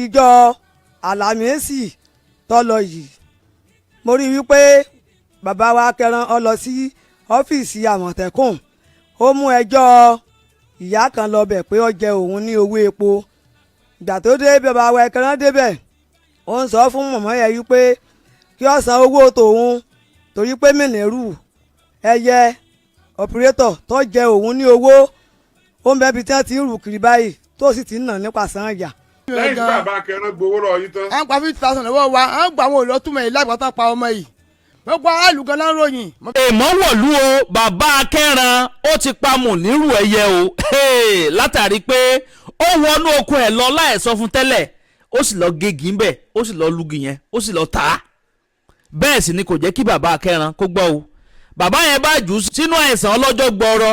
ìjọ Àlàmísì tó lọ yìí mo rí wípé bàbá wa Akẹran ó lọ sí ọ́fíìsì Àmọ̀tẹ́kùn ó mú ẹjọ́ ìyá kan lọ bẹ̀ pé ó jẹ òun ní owó epo ìgbà tó dé bàbá wa Akẹran débẹ̀ ó ń sọ fún mọ̀mọ́ yẹn wípé kí ó san owó tòun torí pé mìnírù ẹyẹ ọ̀pẹ́rẹ́tọ̀ tó jẹ òun ní owó ó ń bẹ́bi tí wọ́n ti ń rù kiri báyìí tó sì ti ń nà nípasẹ̀ ìyà. lẹ́yìn tí bàbá Akẹran gbowó lọ yìí tán. à ń pa 50,000 lọ́wọ́ wa à ń gba àwọn olótùmọ̀ yìí láìpẹ́ tán pa ọmọ yìí gbogbo aráàlú gan náà ròyìn. èèmọ̀ wọ̀lú o bàbá Akẹran ó ti pa Mùnírù ẹyẹ o látàrí pé ó wọnú oko ẹ̀ lọ láì sọ fún tẹ́lẹ̀ ó sì lọ gégi ńbẹ̀ ó sì lọ lugi yẹn ó sì lọ tà á bẹ́ẹ̀ sì ni kò jẹ́ kí bàbá Akẹran kó gbọ́ o bàbá yẹn bá jù sínú àìsàn ọlọ́jọ́ gbọọrọ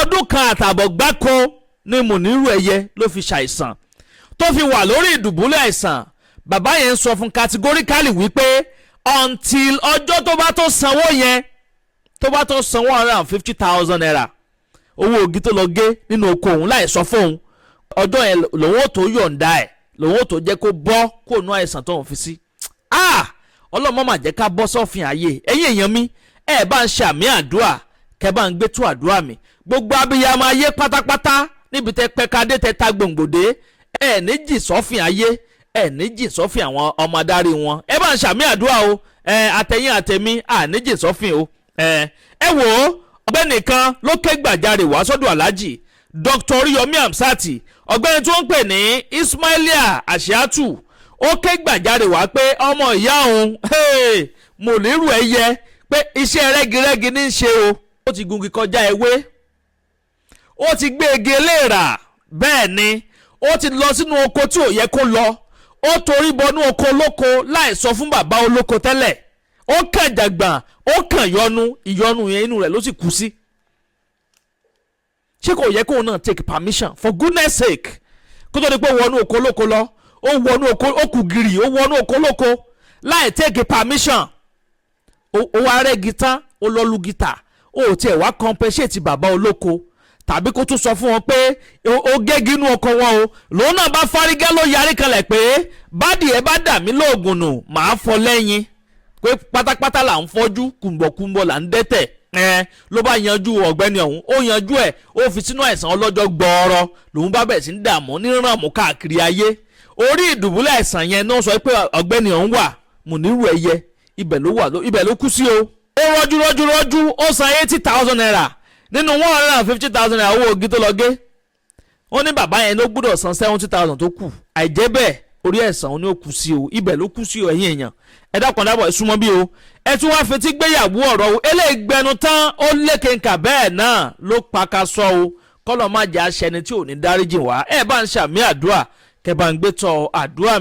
ọdún kan àtààbọ̀ gbáko ni Mùnírù ẹyẹ ló fi ṣàìsàn tó fi wà lórí ìdùbúlẹ̀ àìsàn bàbá yẹn sọ fún categorically wípé until ọjọ́ tó bá tó sanwó yẹn tó bá tó san 150,000 naira owó ògì tó lọ gé nínú oko òun láì sọ fóun ọjọ́ yẹn lòun ò tó yọ̀ǹda ẹ̀ lòun ò tó jẹ́ kó bọ́ kó nú àìsàn tó ń fi sí. ọlọ́mọ mà jẹ́ ká bọ́ sọ́fìn ayé ẹ̀yin èèyàn mi ẹ̀ bá ń ṣe àmì àdúrà kẹ́ bá ń gbé tó àdúrà mi gbogbo abiyamọ ayé pátápátá níbi tẹ́ pẹ́kadé tẹ́ ta gbòǹgbòdé ẹ̀ ní jì sọ́fìn ayé ẹ̀ ní jì sọ́fìn àwọn ọmọ adarí wọn ẹ bá ń ṣàmì àdúrà o àtẹ̀yìn àtẹ̀mí ní jì sọ́fìn o ẹ wò ó ọ̀gbẹ́ni kan ló ké gbàjarè wá sọ́dọ̀ aláàjì Dr. Oríyọmí Hamsat ọ̀gbẹ́ni tí wọ́n ń pè ní Ismailia Ashiatu ó ké gbàjarè wá pé ọmọ ìyá òun Mùnírù ẹyẹ pé iṣẹ́ rẹ́girẹ́gi ní í ṣe o ó ti gungi kọjá ewé ó ti gbé ege léèrà bẹ́ẹ̀ ni ó ti lọ sínú oko tí ò yẹ kó lọ ó torí bọnú oko olóko láì sọ fún bàbá olóko tẹ́lẹ̀ ó kàn jàgbà ó kàn ìyọnu yẹn inú rẹ̀ ló sì kú sí. ṣé kò yẹ kóun náà take permission for goodness sake kó tó di pé wọnú oko olóko lọ ó wọnú oko ó kù gírì ó wọnú oko olóko láì take permission ó wá rẹ́gi tán ó lọ lu gítà ó tiẹ̀ wá compensate bàbá olóko tàbí kó tún sọ fún wọn pé ó gégi inú ọkọ wọn o lòun náà bá fárígá ló yarí kalẹ̀ pé bádìí ẹ bá dà mí lóògùn nù màá fọ́ lẹ́yìn pé pátápátá là ń fọ́jú kùnbọ̀kùnbọ̀ là ń dẹ́tẹ̀ ló bá yanjú ọ̀gbẹ́ni ọ̀hún ó yanjú ẹ̀ ó fi sínú àìsàn ọlọ́jọ́ gbọọrọ lòun bá bẹ̀ sí ń dààmú nírànmú káàkiri ayé orí ìdùbúlẹ̀ àìsàn yẹn náà sọ pé ọ̀gbẹ́ni ọ̀hún wà Mùnírù ẹyẹ ibẹ̀ ló wà ibẹ̀ ló kú sí o ó rọ́jú ó san 80,000 naira nínú 150,000 naira owó ògì tó lọ gé wọ́n ní bàbá yẹn ló gbọ́dọ̀ san 70,000 tó kù àìjẹ́ bẹ́ẹ̀ orí ẹ̀sán ó ní ó kù sí o ibẹ̀ ló kú sí o ẹ̀yin èèyàn ẹ dákun dábọ̀ ẹ súnmọ́ bí o ẹ tún wá fetí gbéyàwó ọ̀rọ̀ o eléyìí gbẹnu tán ó lékenkà bẹ́ẹ̀ náà ló paka sọ o kọ́lọ̀ má jẹ́ aṣẹni tí ò ní dáríjì wá ẹ bá ń ṣàmì àdúrà kẹ bá ń gbé tọ àdúrà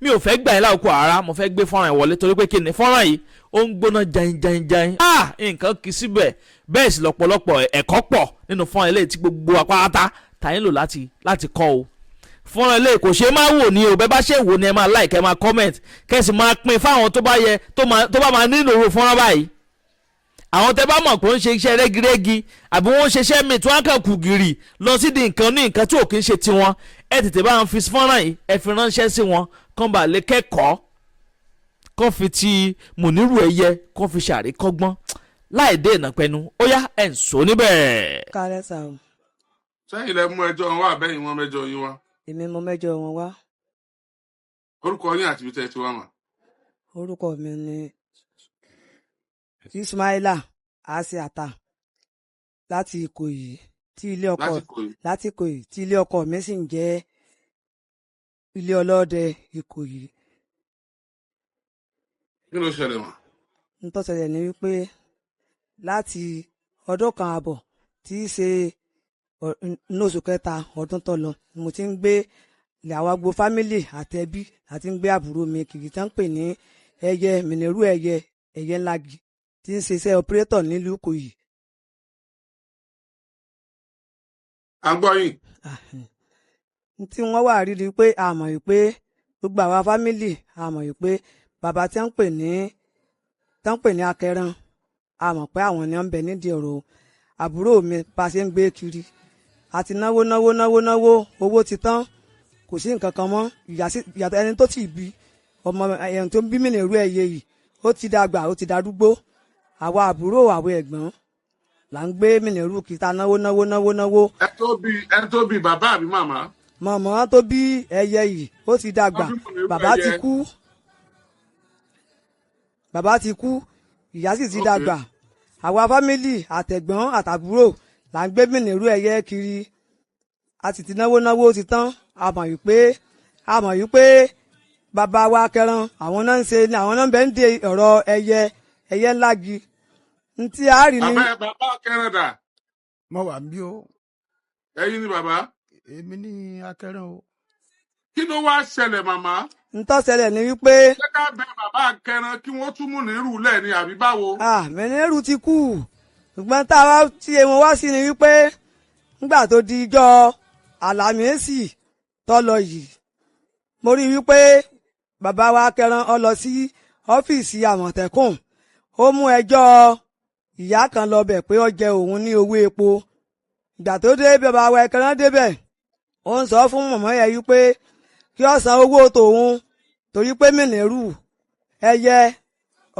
mi ò fẹ́ gbà yín láwùkọ ara mo fẹ́ gbé fọ́nrán ìwọlé torí pé kí ni fọ́nrán yìí ó ń gbóná jain nǹkan kì í síbẹ̀ bẹ́ẹ̀ sì lọ́pọ̀lọpọ̀ ẹ̀kọ́ pọ̀ nínú fọ́nrán eléyìí tí gbogbo apáta tàyín lò láti kọ́ o fọ́nrán eléyìí kò ṣeé máa wò ní o bẹ́ẹ̀ bá ṣe wò ní ẹ máa like ẹ máa comment kẹ́sì máa pín fáwọn tó bá yẹ tó bá máa nílò owó fọ́nrán báyìí àwọn tẹ́ bá mọ̀ pé ó ń ṣe iṣẹ́ rẹ́gírẹ́gi àbí wọ́n ń ṣe iṣẹ́ míì tí wọ́n kàn kù gìrì lọ sí di nǹkan ní nǹkan tí ò kí ń ṣe tiwọn ẹ tètè bá ń fi fọ́nrán yìí ẹ fi ránṣẹ́ sí wọn kán bá lè kẹ́kọ̀ọ́ kán fi ti Mùnírù ẹyẹ kán fi ṣàríkọ́gbọ́n láì dé ìnàpẹ́nu ó yá ẹ̀ ń sọ níbẹ̀. kálẹ̀ sà o. sẹ́yìn lẹ mú ẹjọ́ wọn wá àbẹ́yìn wọn mẹ́jọ yín wá. èmi mo mẹ́jọ wọn wá. orúkọ yín àti ibi tẹ́ ẹ ti wá mà. orúkọ mi ni Ismaila Asiata láti Ìkòyí tí ilé ọkọ láti Ìkòyí tí ilé ọkọ mi sì ń jẹ́ ilé ọlọ́dẹ Ìkòyí. kí ló ṣẹlẹ̀ mọ́. n tó ṣẹlẹ̀ ni wípé láti ọdún kan àbọ̀ tí í ṣe ní oṣù kẹta ọdún tó lọ mo ti ń gbé àwọn agbo fámìlì àtẹbí àti ń gbé àbúrò mi kìkì tán pè ní ẹyẹ Mùnírù ẹyẹ ńlági tí ń ṣiṣẹ́ ọpẹ́rẹ́tọ̀ nílùú Ìkòyí. à ń gbọ́ yín. tí wọ́n wà rí i pé a mọ̀ yìí pé gbogbo àwa fámìlì a mọ̀ yìí pé bàbá tí wọ́n pè ní Akẹran a mọ̀ pé àwọn ni wọ́n ń bẹ nídìí ọ̀rọ̀ àbúrò mi bá a ṣe ń gbé kiri àti náwó owó ti tán kò sí nǹkan kan mọ́ ìyàtọ̀ ẹni tó ti bí ọmọ ẹni tó ń bí Mìnìrú ẹyẹ yìí ó ti dàgbà ó ti darúgbó àwa àbúrò àwọn ẹ̀gbọ́n là ń gbé Mìnìrú kìta náwó. ẹ tó bí bàbá àbí màmá. màmá tó bí ẹyẹ yìí ó ti dàgbà bàbá ti kú ìyá sì ti dàgbà àwa fámìlì àtẹ̀gbọ́n àtàbúrò là ń gbé Mìnìrú ẹyẹ kiri a sì ti náwó ti tán a mọ̀ wípé bàbá wa Kẹran àwọn náà ń bẹ ń de ọ̀rọ̀ ẹyẹ ńlá gi ntí a rí ni. bàbá Kẹran dà. mo wà bí o. ẹ̀yin ni bàbá. èmi ní Akẹran o. kí ló wá ṣẹlẹ̀ màmá. ntọ́ ṣẹlẹ̀ ni wípé. ṣé ká bẹ bàbá Kẹran kí wọ́n tún Mìnìrú lẹ̀ ni àbí báwo. Mìnìrú ti kú ṣùgbọ́n tá a wá tí wọn wá sí ni wípé nígbà tó di ijọ́ Àlàmísì tó lọ yìí mo rí wípé bàbá wa Kẹran ó lọ sí ọ́fíìsì Àmọ̀tẹ́kùn ó mú ẹjọ́ ìyá kan lọ bẹ̀ pé ó jẹ òun ní owó epo ìgbà tó dé bàbá wa Kẹran débẹ̀ ó ń sọ fún mọ̀mọ́ yẹn wípé kí ó san owó tòun torí pé Mìnìrú ẹyẹ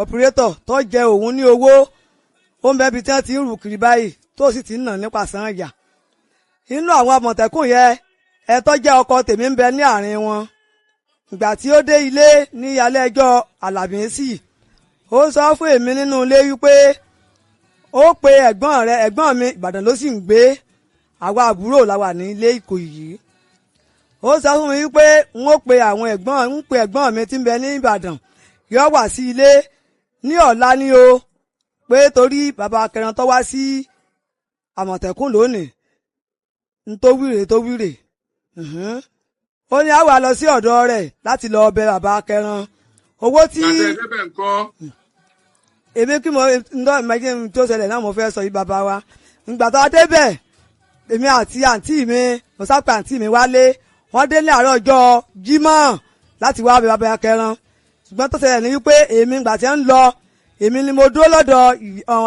ọ̀pẹ́rẹ́tọ̀ tó jẹ òun ní owó ó ń bẹ́bi tí wọ́n ti ń rù kiri báyìí tó sì ti ń nà nípasẹ̀ ìyà inú àwọn Àmọ̀tẹ́kùn yẹn ẹ tó jẹ́ ọkọ tèmi ń bẹ ní àárín wọn ìgbà tí ó dé ilé ní alẹ́ ẹjọ́ Àlàmísì ó sọ fún èmi nínú ilé wípé ó pe ẹ̀gbọ́n mi Ìbàdàn ló sì ń gbé àwa àbúrò la wà ní ilé Ìkòyí ó sọ fún mi wípé n pe ẹ̀gbọ́n mi tí ń bẹ ní Ìbàdàn yóò wá sí ilé ní ọ̀la ni o pé torí bàbá Kẹran tó wá sí Àmọ̀tẹ́kùn lónìí tó wíre ó ní àwa lọ sí ọ̀dọ̀ rẹ̀ láti lọ bẹ bàbá Kẹran owó tí èmi kí mo ìmọ̀jẹ́ tó ṣẹlẹ̀ náà mo fẹ́ sọ yìí bàbá wa ìgbà tó débẹ̀ èmi àti àǹtí mi mo sápẹ́ àǹtí mi wálé wọ́n dé ní àárọ̀ ọjọ́ Jímọ̀ láti wá bẹ bàbá Kẹran ṣùgbọ́n tó ṣẹlẹ̀ ní wípé èmi ìgbà tí ń lọ èmi ni mo dúró lọ́dọ̀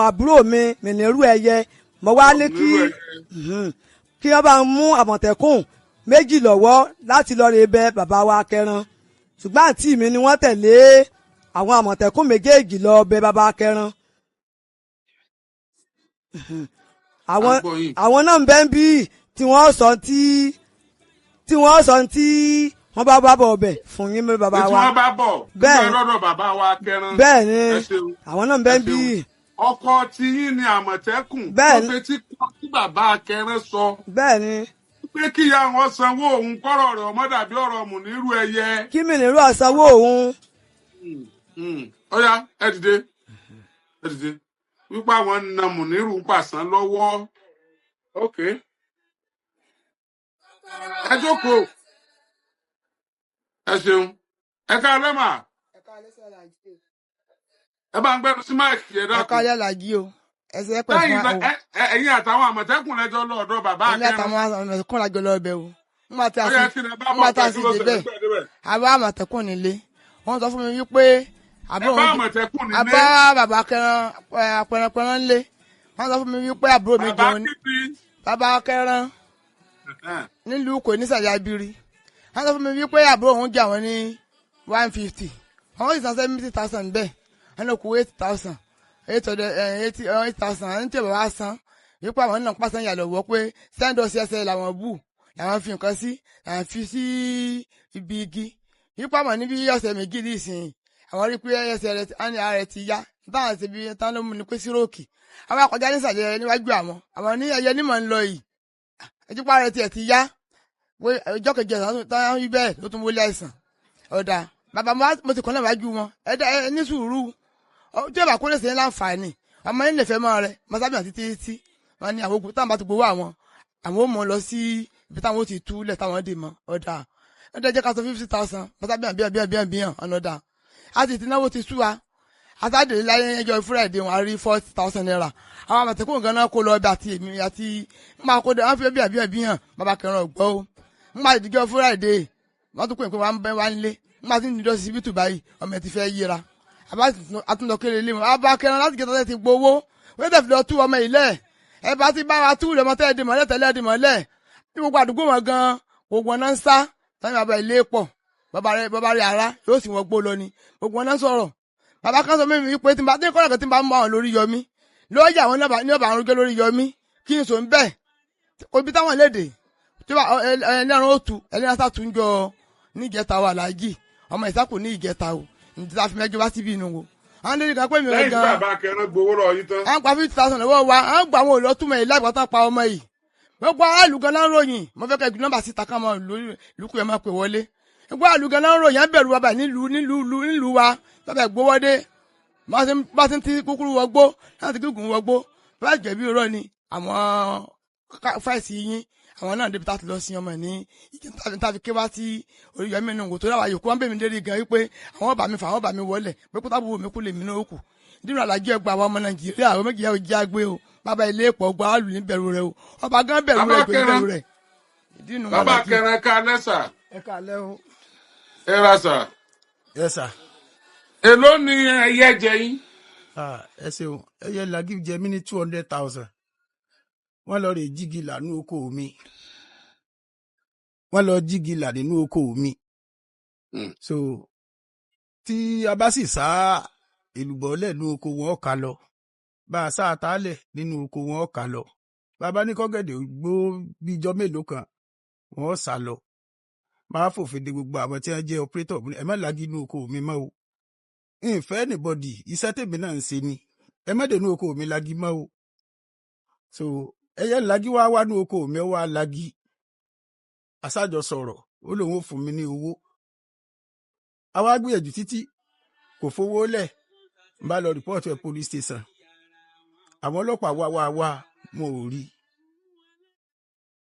àbúrò mi Mìnìrú ẹyẹ mo wá ní kí wọ́n bá mú Àmọ̀tẹ́kùn méjì lọ́wọ́ láti lọ rè bẹ bàbá wa Kẹran ṣùgbọ́n àǹtí mi ni wọ́n tẹ̀lé àwọn Àmọ̀tẹ́kùn méjèèjì lọ bẹ bàbá Kẹran àwọn náà ń bẹ ń bí tí wọ́n sọ tí wọ́n bá bọ̀ ọbẹ̀ fún yín bẹ bàbá wa tí wọ́n bá bọ̀ bẹ́ẹ̀ lọ́dọ̀ bàbá wa Kẹran bẹ́ẹ̀ ni àwọn náà ń bẹ ń bí. ọkọ tí yín ni Àmọ̀tẹ́kùn bẹ́ẹ̀ ni tí bàbá Kẹran sọ. bẹ́ẹ̀ ni pé kí ìyá wọn sanwó òun kọ́rọ̀ rẹ̀ ọmọ dàbí ọ̀rọ̀ Mìnìrú ẹyẹ. kí Mìnìrú sanwó òun. ọ̀ya ẹ dìde wípé àwọn na Mìnìrú pàṣán lọ́wọ́. ok ẹ jókòó ẹ ṣeun ẹ ká lẹ́mà ẹ bá ń gbẹnu sí máìkì ẹ dákun. ẹ ká lẹ́làjì o ẹsẹ̀ pẹ̀ fún wa o. ẹ̀yin àtàwọn Àmọ̀tẹ́kùn lẹ́jọ́ lọ́dọ̀ bàbá Kẹran. ẹ̀yin àtàwọn Àmọ̀tẹ́kùn lẹ́jọ́ lọ́bẹ̀ o. nígbà tí a sì débẹ̀ àbá Àmọ̀tẹ́kùn nílé wọ́n sọ fún mi wípé àbá bàbá Kẹran pẹ̀rẹ̀pẹ̀rẹ̀ ńlé wọ́n sọ fún mi wípé àbúrò mi jẹun bàbá Kẹran nílùú kò ní sàyàbírí wọ́n sọ fún mi wípé àbúrò òun jà wọ́n ní 150 wọ́n sì san 70,000 bẹ́ẹ̀ wọ́n lè kó 8,000 8,000 ní tí o bá wá san wípé àwọn náà pàṣẹ ìyàlọ̀ wọ́ pé sẹ́ńdọ̀sì ẹsẹ̀ làwọn bù làwọn fi nǹkan sí làwọn fi sí ibi igi wípé àwọn níbi ọ̀sẹ̀ méjì ní ìsìn àwọn rí pé ẹsẹ̀ rẹ̀ ti yá táwọn ṣe bí táwọn ló mú ni pé síróòkì àwọn akọjá ní ìsàlẹ̀ níwájú àwọn ní ẹyẹ ní mọ̀ ń lọ yìí ẹjípa rẹ̀ tiẹ̀ ti yá pé ọjọ́ kejì ẹ̀sán táwọn yí bẹ́ẹ̀ ló tún wọlé àìsàn ọ̀dà bàbá mo ti kọ́ náà wájú wọn ẹ ní sùúrù tí ó bá kó lè ṣe láǹfààní ọmọ yín lè fẹ́ mọ́ rẹ mọ́sábìyàn títí wọn ni àwọn òkú táwọn bá ti gbowó àwọn ò mọ̀ lọ sí ibi táwọn ó ti tú lẹ̀ táwọn dè mọ́ ọ̀dà jẹ́ ká sọ 50,000 mọ́sábìyàn bíyàn ọ̀nà ọ̀dà a ti náwó ti sú wa àtàdé láyé ẹjọ́ Friday wọn a rí 40,000 naira àwọn Àmọ̀tẹ́kùn gan náà kó lọ ọbẹ̀ àti èmi àti máa kó dé wọn fi bíyàn bàbá Kẹran ọ̀gbọ́ o nígbà ìdíjọ́ Friday wọn tún pè pé wọn bẹ́ wá nílé nígbà tí níjọ́ síbítù báyìí ọmọ ẹ̀ ti fẹ́ yíra àtúndọ̀ kéré lé wọn bá Kẹran láti gẹ́tọ́ ti gbowó wọ́n tẹ̀ fi lọ tú ọmọ ilẹ̀ ẹ bá ti bá wa tú rẹ̀ mọ́tẹ́ ẹ̀dìmọ̀lẹ́ tẹ̀lé ẹ̀dìmọ̀lẹ́ ní gbogbo àdúgbò wọn gan gbogbo náà ń sá táwọn bàbá ilé pọ̀ bàbá rẹ̀ ara yóò sì wọ́n gbó lọ ni gbogbo wọn náà sọ̀rọ̀ bàbá kan sọ mímu wípé tí n bá dé kọ́nà kan tí n bá mú àwọn lórí yọmí lọ́ọ̀yà àwọn ní ọba àrùn gé lórí yọmí kí n sọ ń bẹ́ẹ̀ obi táwọn léde tí ẹlẹ́ran ó tu ẹlẹ́ran sàtún jọ níjẹta wà láàjì ọmọ ìsákò ní ìjẹta o níta fi mẹ́jọ wá síbí inú wo àwọn lórí kan pé mi rẹ̀ gan-an lẹ́yìn tí bàbá kẹrin gbowó lọ yìí tán. à ń pa 50,000 lọ́wọ́ wa à ń gba àwọn olùtúmọ̀ yìí láì pátá pa ọmọ yìí gbogbo aráàlú gan náà ń ròyìn mo fẹ́ kẹ́ ẹ gbé nọ́mbà síta ká máa lùkù ẹ̀ máa pè wọlé gbogbo aráàlú gan náà ń ròyìn à ń bẹ̀rù bàbá nílùú wa bàbá gbówọ́dé bá ti ń ti kúkúrú wọgbó láti gígùn wọgbó bá jẹ̀bi irọ́ ni àwọn fáìsì yín àwọn náà débi táti lọ sí ọmọ ní ìjẹta fi ké wá sí Oríyọmí nù wò tó dáwà yòókù wọn bẹ̀ mí lérí gan wípé àwọn bá mi fà àwọn bá mi wọlé pé kó tábù mi kú lè mí náà kù nínú àlàjì ẹgbà àwọn ọmọ Nàìjíríà àwọn méjì yà ó jẹ́ àgbé o bàbá ilé pọ̀ gba àlù ní bẹ̀rù rẹ o ọba gan bẹ̀rù rẹ kò ní bẹ̀rù rẹ. bàbá kẹrin ká lẹ́sà. ẹ kàlẹ́ o. ẹ ra sà. ẹ sà. èló ni ẹyẹ jẹ yín. ẹ ṣeun ẹyẹ lagi jẹ mí ní 200,000 wọ́n lọ rè jígi là nínú oko mi wọ́n lọ jígi là nínú oko mi so tí a bá sì sá èlùbọ́lẹ̀ nínú oko wọn ọ̀ka lọ bá a sá àtàlẹ̀ nínú oko wọn ọ̀ka lọ bàbá ní kọ́gẹ̀dẹ̀ gbó bíjọ́ mélòó kan wọ́n sá lọ máa fòfin de gbogbo àwọn tí wọ́n jẹ́ operator ẹ má lagi nínú oko mi mọ́ o ìfẹ́ anybody iṣẹ́ tèmi náà ń ṣe ni ẹ má dènú oko mi lagi mọ́ o so ẹyẹ lagi wá ní oko mi wá lagi aṣájọ sọ̀rọ̀ ó lóun ó fún mi ní owó àwa gbìyànjú títí kò fowó lẹ̀ n bá lọ rìpọ́ọ̀tù ẹ̀ police station àwọn ọlọ́pàá wá mo ò rí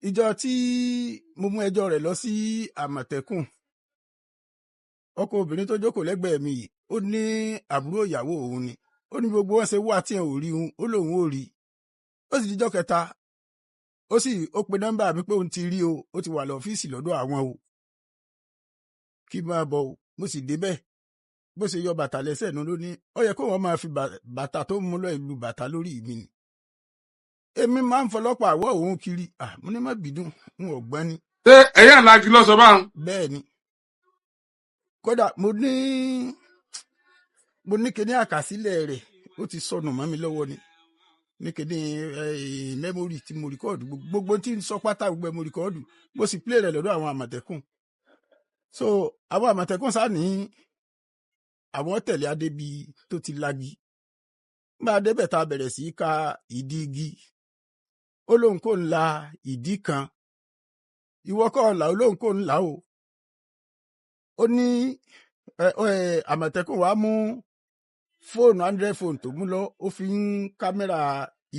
ìjọ tí mo mú ẹjọ́ rẹ̀ lọ sí Àmọ̀tẹ́kùn ọkọ obìnrin tó jókòó lẹ́gbẹ̀ẹ́ mi yìí ó ní àbúrò ìyàwó òun ni ó ní gbogbo wọn ṣe wá tí ẹ ò rí òun ó lóun ò rí ó sì dijọ́ kẹta ó pe nọ́mbà mi pé òun ti rí o ó ti wà lọ́fíìsì lọ́dọ̀ àwọn o kí máa bọ̀ o mo sì débẹ̀ bó ṣe yọ bàtà lẹ́sẹ̀ nu ló ní ó yẹ kó wọ́n máa fi bàtà tó mú lọ ìlú bàtà lórí mi ni èmi máa ń fọlọ́pàá àwọ̀ òun kiri mo ní má bìdún n ò gbọ́n ni. ṣé ẹ̀yà lagi lọ sọ báwọn. bẹ́ẹ̀ ni kódà mo ní kíní àkàsílẹ̀ rẹ̀ ó ti sọnù mọ́ mi lọ́wọ́ ni ní kíní mẹ́mórì tí mo rìkọ́ọ̀dù gbogbo tí ń sọ pátá gbogbo mo rìkọ́ọ̀dù mo sì plé rẹ̀ lọ́dọ̀ àwọn Àmọ̀tẹ́kùn so àwọn Àmọ̀tẹ́kùn sá ní àwọn tẹ̀lé adébí tó ti lagi nígbà débẹ̀ tá a bẹ̀rẹ̀ sí í ka ìdí igi ó lóun kò ń la ìdí kan ìwọ kọ́ ọ̀la ó lóun kò ń là o ó ní Àmọ̀tẹ́kùn wa mú fóònù 100 fóònù tó mú lọ ó fi ń kámẹ́rà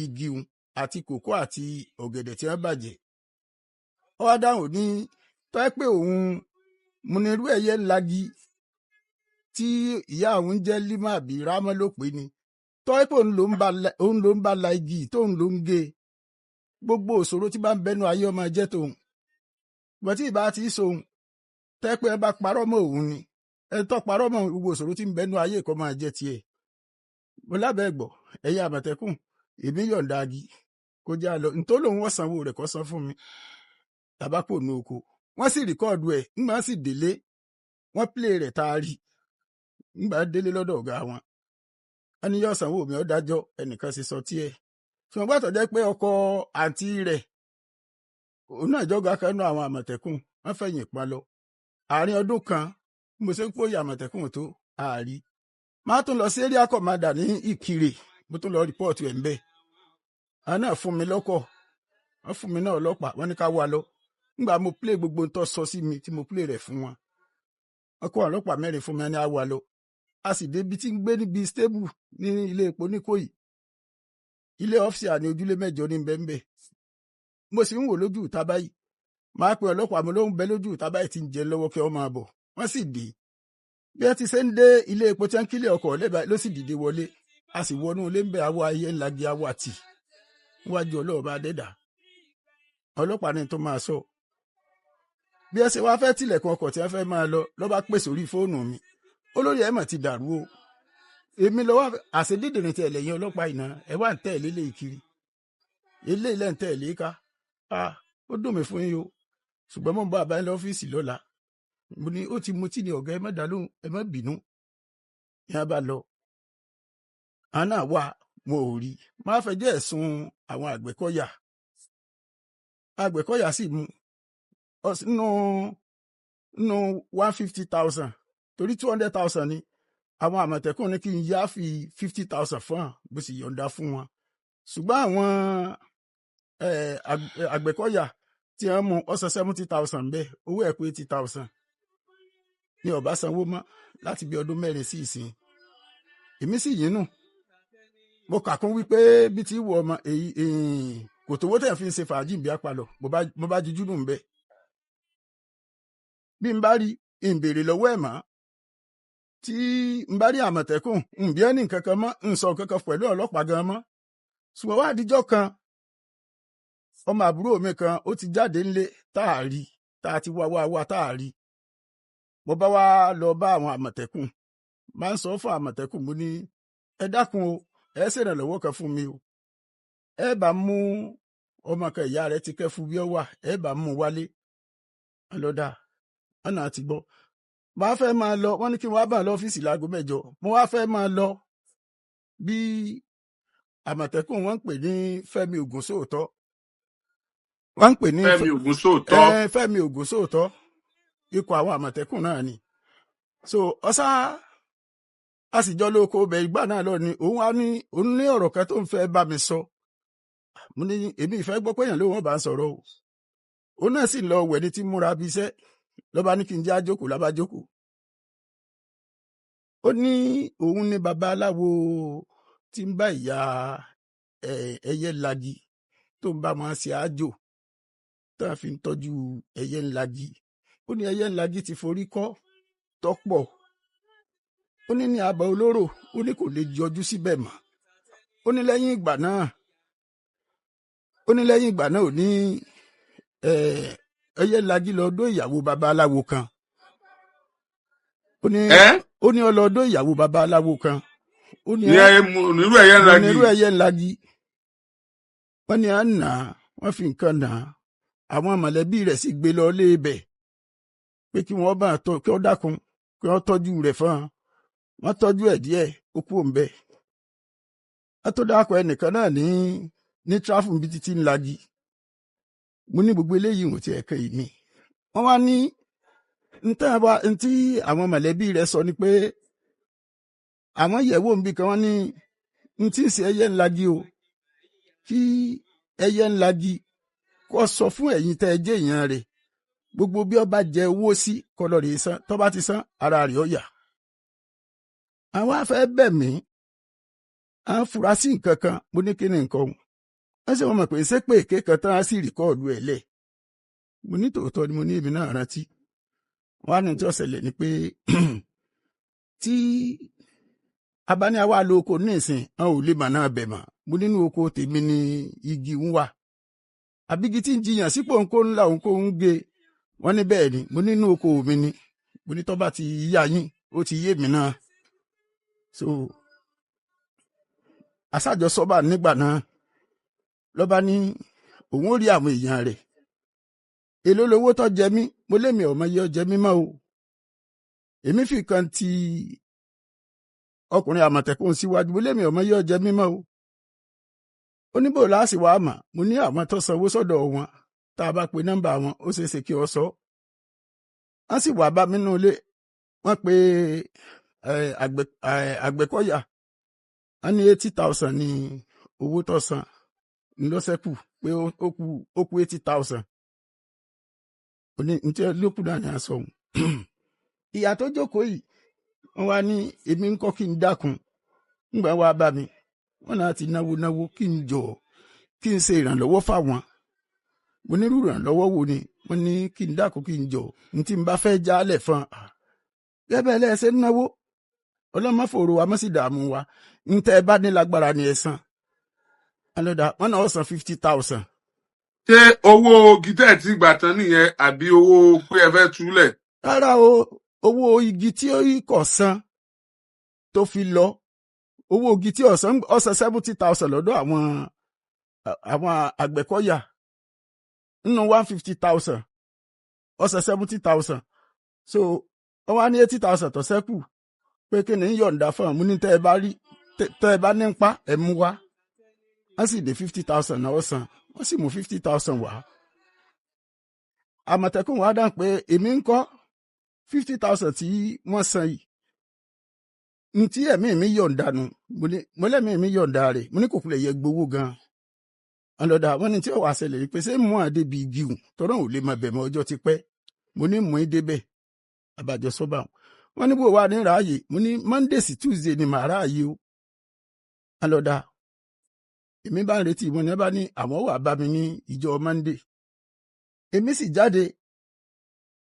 igi un àti kòkó àti ọ̀gẹ̀dẹ̀ tí wọ́n bàjẹ́ ó wá dáhùn ní tọ́ ẹ pé òun Múnirú ẹ̀yẹ lagi tí ìyá òun jẹ́ Límà àbí Rámọ́ ló pé ni tọ́ ẹ pé òun ló ń bá la igi tóun ló ń gé gbogbo òṣòro tí bá ń bẹnu ayé ọmọ jẹ́ tòun bọ́tí ìbá ti sóhun tẹ́ pé ẹ bá parọ́ mọ́ òun ni ẹ tọ́ parọ́ mọ́ gbogbo òṣòro tí ń bẹnu ayé kọ́ máa jẹ́ tiẹ̀ mo lábẹ́ gbọ́ ẹ̀yà Àmọ̀tẹ́kùn èmi yọ̀ǹda agi kó já lọ nítorí òun wọ́n sanwó rẹ̀ kọ́ san fún mi tàbápò ní oko wọ́n sì rìkọ́ọ̀dù ẹ̀ ńgbà sì délé wọ́n plé rẹ̀ tá a rí ńgbà délé lọ́dọ̀ ọ̀gá wọn wọ́n ní yóò sanwó mi ó dájọ́ ẹnìkan sì sọ tiẹ̀ ṣùgbọ́n gbàtọ̀ jẹ́ pé ọkọ àǹtí rẹ̀ òun náà jọ́gà kanú àwọn Àmọ̀tẹ́kùn wọ́n fẹ̀yìn pa lọ àárín ọdún kan mo ṣe ń pòyè Àmọ̀tẹ́kùn tó àárí máa tún lọ sí area commander ní Ìkirè mo tún lọ rìpọ́ọ̀tù ẹ̀ ń bẹ̀ àwọn náà fún mi lọ́kọ̀ wọ́n fún mi náà ọlọ́pàá wọ́n ní ká wá lọ nígbà mo play gbogbo ń tọ́ sọ sí mi tí mo play rẹ̀ fún wọn wọ́n kó ọlọ́pàá 4 fún mi ní àwa lọ a sì débi tí ń gbé níbi stable ní ilé epo Níkòyí ilé ọ́fíìsì àní ojúlé 8 ní bẹ́ńbẹ́ mo sì ń wò lójú ìta báyìí máa pe ọlọ́pàá mo ló ń bẹ lójú ìta báyìí tí ń jẹ lọ́wọ́ kí wọ́n máa bọ̀ wọ́n sì dé bí ẹ ti ṣe ń dé ilé epo tí wọ́n kílẹ̀ ọkọ̀ lẹ́bàá ló sì dìde wọlé a sì wọnú ilé ń bẹ awọ ayé ńlá gi awọ àtì níwájú ọlọ́ọ̀bá dẹ́dà ọlọ́pàá ní tó máa sọ bí ẹ ṣe wá fẹ́ tilẹ̀kùn ọkọ̀ tí wọ́n fẹ́ máa lọ lọ́ bá pè sórí fóònù mi olórí ẹ̀ mọ̀ ti dàrú o èmi lọ́wọ́ àṣedídìrín tí ẹlẹ́yìn ọlọ́pàá ìná ẹ wá ń tẹ̀lé lé kiri ilé ilẹ̀ ń tẹ̀lé ká ó dùn mí fún yín o ṣùgbọ́n mo ń bá àbáyé lọ́fíìsì lọ́la mo ní ó ti mutí ni ọ̀gá, ẹ má dá lóhùn, ẹ má bínú. Ìyá bá lọ àná wà wọn ò rí, máa fẹjọ́ ẹ̀sùn àwọn Àgbẹ̀kọ̀yà sì mú nínú 150,000 torí 200,000 ni àwọn Àmọ̀tẹ́kùn ní kí n yá fi 50,000 fún wọn bó sì yọ̀ǹda fún wọn. Ṣùgbọ́n àwọn Àgbẹ̀kọ̀yà tí wọ́n mú ọ̀sán 70,000 bẹ́ẹ̀, owó ẹ̀ pé 80,000 ní ọ̀bá sanwó mọ́ láti bí ọdún 4 sí ìsìn. Èmi sì yínú, mo kà kún wípé bí ti wù ọmọ kò tówó tẹ̀ fi ń ṣe fàájì bí apalọ̀, mo bá jíjú nù ń bẹ́. Bí n bá rí n béèrè lọ́wọ́ ẹ̀ mọ́, tí n bá rí Àmọ̀tẹ́kùn n bí ẹni kankan mọ́, n sọ kankan pẹ̀lú ọlọ́pàá gan mọ́. Ṣùgbọ́n wá àdíjọ́ kan ọmọ àbúrò mi kan ó ti jáde ńlé táàrí, tá a ti wá táàrí. Mo bá wá lọ bá àwọn Àmọ̀tẹ́kùn, máa ń sọ fún Àmọ̀tẹ́kùn, mo ní ẹ dákun o, ẹ ṣèrànlọ́wọ́ kan fún mi o, ẹ bá mú ọmọ kan ìyá rẹ̀ ti kẹ́ fún bí ó wà, ẹ bá mú wálé. Ọlọ́dà ọ̀nà àti gbọ́. Máa fẹ́ máa lọ, wọ́n ní kí wọ́n bá lọ́fíìsì láago 8. Mo wá fẹ́ máa lọ bí Àmọ̀tẹ́kùn wọ́n ń pè ní Fẹ́mi Ògúnsóòtọ́. Wọ́n ń pè ní Fẹ́mi Ògúnsóòtọ́. Fẹ́mi Ògúnsóòtọ́, ikọ̀ àwọn Àmọ̀tẹ́kùn náà ni. So ọ̀sá àsìjọ́ lóko ọbẹ̀ ìgbà náà lọ ni òun ní ọ̀rọ̀ kan tó ń fẹ́ bá mi sọ. Mo ní èmi ìfẹ́ gbọ́ pé èèyàn ló wọ́n bá ń sọ̀rọ̀ o. Òun náà sì lọ wẹ̀ ní tí múra bí iṣẹ́, lọ́ba ní kí n jẹ́ àjókòó, lábá jókòó. Ó ní òun ní baba aláwo tí ń bá ìyá ẹyẹ ńlagi tó ń bá wọn ṣe àjò tó ń fi ń tọ́jú ẹyẹ ńlagi. Ó ní ẹyẹ ńlagi ti forí kọ́ tọ́pọ̀. Ó ní àbá olóró, ó ní kò lè yọjú síbẹ̀ mọ́. Ó ní lẹ́yìn ìgbà náà ò ní ẹyẹ ńlagi lọ dó ìyàwó baba aláwo kan. Ó ní ọlọ́dọ̀ ìyàwó baba aláwo kan. Ó ní onírú ẹyẹ ńlagi. Wọ́n ní à ń nà á, wọ́n fi nǹkan nà á. Àwọn mọ̀lẹ́bí rẹ̀ sì gbé lọ lé ibẹ̀ pé kí wọ́n bá kí wọ́n dákun kí wọ́n tọ́jú rẹ̀ fún wọn. Wọ́n tọ́jú ẹ̀ díẹ̀, ó kú òun bẹ́ẹ̀. Wọ́n tó dákọ̀ ẹnìkan náà ní tráfù bí títí ńlagi. Mo ní gbogbo eléyìí wọ́n ti ẹ̀kẹ́ yìí ni. Wọ́n wá ní ntí àwọn mọ̀lẹ́bí rẹ̀ sọ ni pé àwọn yẹ̀wò ń bí kan wọ́n ní ntí ń ṣe ẹyẹ ńlagi o, kí ẹyẹ ńlagi kó sọ fún ẹ̀yin tẹ́ ẹ jẹ́ èèyàn rẹ̀ gbogbo bí ọba jẹ owó sí kọlọ́rì san, tó bá ti san ara rẹ̀ ó yá. Àwọn afẹ́ bẹ̀ mí, à ń fura sí nǹkan kan, mo ní kí ni nǹkan ọ̀hún. Wọ́n sì wọ́n mọ̀ pé ṣé pé èké kan tán á sì rìkọ́ọ̀dù ẹ̀ lẹ̀. Mo ní tòótọ́ ni mo ní èmi náà rántí. Wọ́n á ní tí ó ṣẹlẹ̀ ni pé tí abáni àwa lo oko ní ìsìn, àwọn ò lè mà náà bẹ̀ mọ́. Mo nínú oko tèmi ni igi ń wà. Àbígi tí ń jiyàn sípò ńkó ńlá òǹkó ń gé. Wọ́n ní bẹ́ẹ̀ ni, mo nínú oko mi ni. Mo ní tó bá ti yá yín, ó ti yé mi náà. So aṣáájọ sọ́bà nígbà náà lọ́ba ní òun ó rí àwọn èèyàn rẹ̀. Èló lowó tó jẹ mí, mo lémi ọmọ yẹ ọ jẹ mí mọ́ o. Èmi fi kan ti ọkùnrin Àmọ̀tẹ́kùn síwájú, mo lémi ọmọ yẹ ọ jẹ mí mọ́ o. Ó ní bò láàsì wàá mà, mo ní àwọn tó sanwó sọ́dọ̀ wọn, tá a bá pe nọ́mbà wọn ó ṣeé ṣe kí ọ sọ. Wọ́n sì wá bá mi nínú ilé, wọ́n pe Àgbẹ̀kọ̀yà. Wọ́n ní 80,000 ní owó tó san ńlọ́sẹ̀kù pé ó kù 80,000. Ó ní ntí lókù náà ní aṣọ òun. Ìyá tó jókòó yìí, wọ́n wá ní èmi ń kọ́ kí n dákun. Ńgbà wá bá mi, wọ́n náà ti náwó kí n jọ kí n ṣe ìrànlọ́wọ́ fáwọn. Mo ní irú ìrànlọ́wọ́ wo ni? Wọ́n ní kí n dákun kí n jọ ntí n bá fẹ́ jálẹ̀ fún un. Gẹ́gẹ́ lẹ́sẹ̀ náwó, ọlọ́mọfòrò wa mọ́ sí dààmú wa. Ntẹ́ ẹ bá ní lágbára ni ẹ san. Alọ́dà wọ́n náà san 50,000. Ṣé owó gítẹ̀ tí gbà tán nìyẹn àbí owó pé ẹ fẹ́ túlẹ̀? Rárá o, owó igi tí ó kọ̀ san tó fi lọ. Owó igi tí ọ̀sán 70,000 lọ́dọ̀ àwọn Àgbẹ̀kọ̀yà nínú 150,000 ọ̀sán 70,000 so wọ́n wá ní 80,000 tó ṣẹ́kù pé kí ni yọ̀ǹda fún àwọn, mo ní tẹ́ ẹ bá ní ń pa ẹ̀ mú wá, wọ́n sì dé 50,000 náà san, wọ́n sì mú 50,000 wá. Àmọ̀tẹ́kùn wá dáhùn pé èmi ń kọ́ 50,000 tí wọ́n san yìí ní tí ẹ̀mí mi yọ̀ǹda nu, mo lẹ́mí mi yọ̀ǹda rẹ̀, mo ní kò kulẹ̀ yẹ gbowó gan-an. Ọlọ́dà wọ́n ní tí ó wà ṣẹlẹ̀ yìí pé ṣé mú àdé bíi igi hùn tọ́rọ̀ ò lè máa bẹ̀ mọ́ ọjọ́ ti pẹ́, mo ní mú í débẹ̀ àbájọ sọ́bà wọ́n ní bó wà ní ráàyè, mo ní Monday sí Tuesday ni màá ráàyè o. Ọlọ́dà èmi bá ń retí ìmọ̀ ní ẹ bá ní àwọn wà bá mi ní ìjọ Monday, èmi sì jáde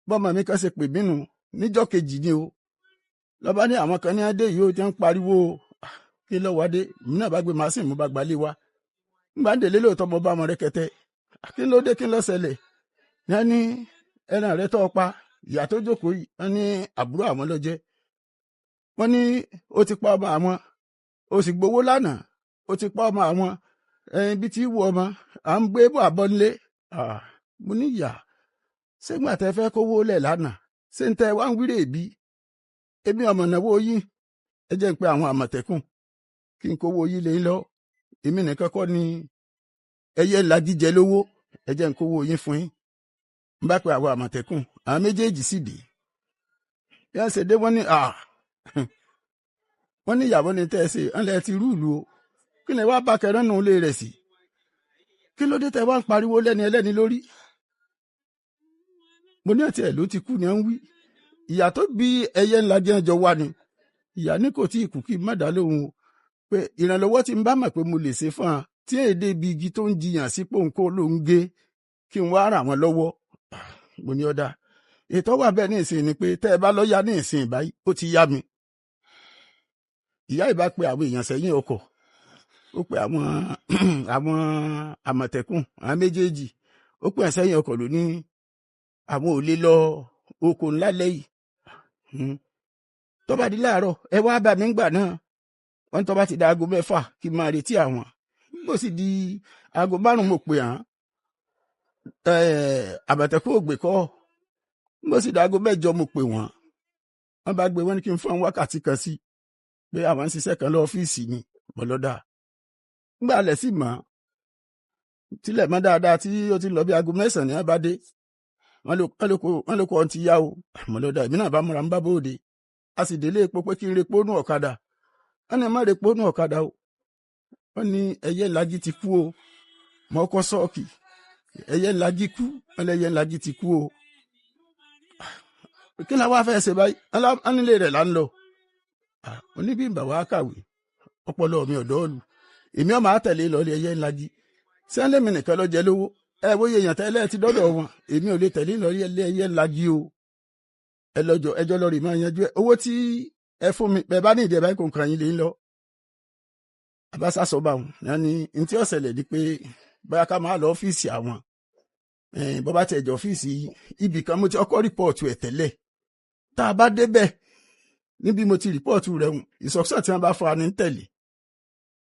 bọ́mọ mi kan ṣe pè mí nù níjọ́ kejì ni o, lọ́ba ní àwọn kan ní adé yìí ó ti ń pariwo kí lọ́wọ́ adé, èmi náà bá gbé màsín mo bá gbalé wa, nígbà ń délé lóòótọ́ mo bá ọmọ rẹ kẹtẹ, kí ló dé kí ló ṣẹlẹ̀, ní ẹran rẹ tó pa ìyá tó jókòó yìí, wọ́n ní àbúrò àwọn ló jẹ́, wọ́n ní ó ti pa ọmọ àwọn, ó sì gbowó lánàá, ó ti pa ọmọ àwọn, ibi tí wù ọmọ à ń gbé bọ̀ àbọ̀ nílé. Mo ní ìyá ṣégbà tẹ fẹ́ kówó lẹ̀ lánàá ṣé ń tẹ wá ń wíre bí èmi ọmọ náwó yín, ẹ jẹ́ ń pe àwọn Àmọ̀tẹ́kùn kí n kówó yín lé lọ, èmi nìkan kọ́ ni ẹyẹ ńlá jíjẹ lówó, ẹ jẹ́ ń kówó yín fún yín. N bá pe àwọn Àmọ̀tẹ́kùn, àwọn méjèèjì sì dé, bí wọ́n ṣe dé wọ́n ní wọ́n ní ìyàwó ni tẹ́ ẹ ṣe ńlẹ̀ ti rúùlù o, kí ni wàá bá kẹrán nù lé rẹ̀ sí, kí ló dé tẹ wá ń pariwo lẹ́ni ẹlẹ́ni lórí. Mo ní àti ẹ̀ ló ti kú ni à ń wí, ìyá tó bí ẹyẹ ńlá jẹ́ ẹjọ́ wá ni, ìyá ní kò tí ì kú kí n má dá lóhùn o, pé ìrànlọ́wọ́ tí n bá mọ̀ pé mo lè ṣe fún un tí èdè ibi igi tó ń jiyàn sí pòǹkó ló ń gé kí n wá ràn wọ́n lọ́wọ́. Mo ní ọ̀dà ètò wà bẹ́ẹ̀ ní ìsìn ni pé tẹ́ ẹ bá lọ́ọ́yà ní ìsìn ìbáyìí ó ti yá mi. Ìyá ìbá pe àwọn èèyàn sẹ́yìn ọkọ̀, ó pe àwọn Àmọ̀tẹ́kùn àwọn méjèèjì, ó pe sẹ́yìn ọkọ̀ ló ní àwọn ò lè lọ oko ńlá lẹ́yìn, tó bá di láàárọ̀ ẹ wá bá mi ńgbà náà, wọ́n tó bá ti da aago 6 kí n máa retí àwọn, bó sì di aago 5 mo pè hàn, Àmọ̀tẹ́kùn ògbè kọ́, bó sì di aago 6 mo pè wọ́n bá gbé wọn ní kí n fún wákàtí kan sí pé àwọn ń ṣiṣẹ́ kan lọ́fíìsì ni mọ̀lọ́dà. Nígbà alẹ́ sì mọ́ tílẹ̀ mọ́ dáadáa tí ó ti lọ bí aago 9 ni wọ́n bá dé, wọ́n ló kọ́ ọ́n ti yá o mọ̀lọ́dà. Èmi náà bá múra ń bá bóde, a sì délé epo pé kí n repo nù ọ̀kadà, wọ́n ní má repo nù ọ̀kadà o, wọ́n ní ẹyẹ ńlájí ti kú o, mọ́ kọ́ sọ́ọ̀kì ẹyẹ ńlájí kú, wọ́n lẹ́yẹ ńlájí ti kú o. Kí la wá fẹ́ ṣe báyìí, wọ́n nílé rẹ̀ là ń lọ. Oníbí ń bà wá kàwé, ọpọlọ mi ọ̀dọ́ ọ̀lù, èmi ọmọ àtẹ̀lé lọ ẹyẹ ńlájí, sẹ́ńlẹ̀mì nìkan lọ jẹ lówó, ẹ wòye èèyàn tẹ́lẹ̀ ti dọ́dọ̀ wọn, èmi ò lè tẹ̀lé lọ ẹyẹ ńlájí o, ẹ lọ́jọ́ ẹjọ́ lọ́ọ́ rí máa yanjú ẹ, owó tí ẹ fún mi bẹ́ẹ̀ bá ní ìdí ẹ báyìí kò kàn yín lè ń lọ. Àbáṣà sọ bá wọn ní tí ó ṣẹlẹ̀ di pé bóyá ká máa lọ ọ́fíìsì àwọn, bó bá tẹ̀ jọ ọ́fíìsì ibì kan mo ti ọkọ̀ rìpọ́ọ̀tù ẹ̀ tẹ́lẹ̀, tá a bá débẹ̀ níbi mo ti rìpọ́ọ̀tù rẹ̀ hùn, ìsọ̀ksọ̀ tí wọ́n bá fún wa ní tẹ̀lé,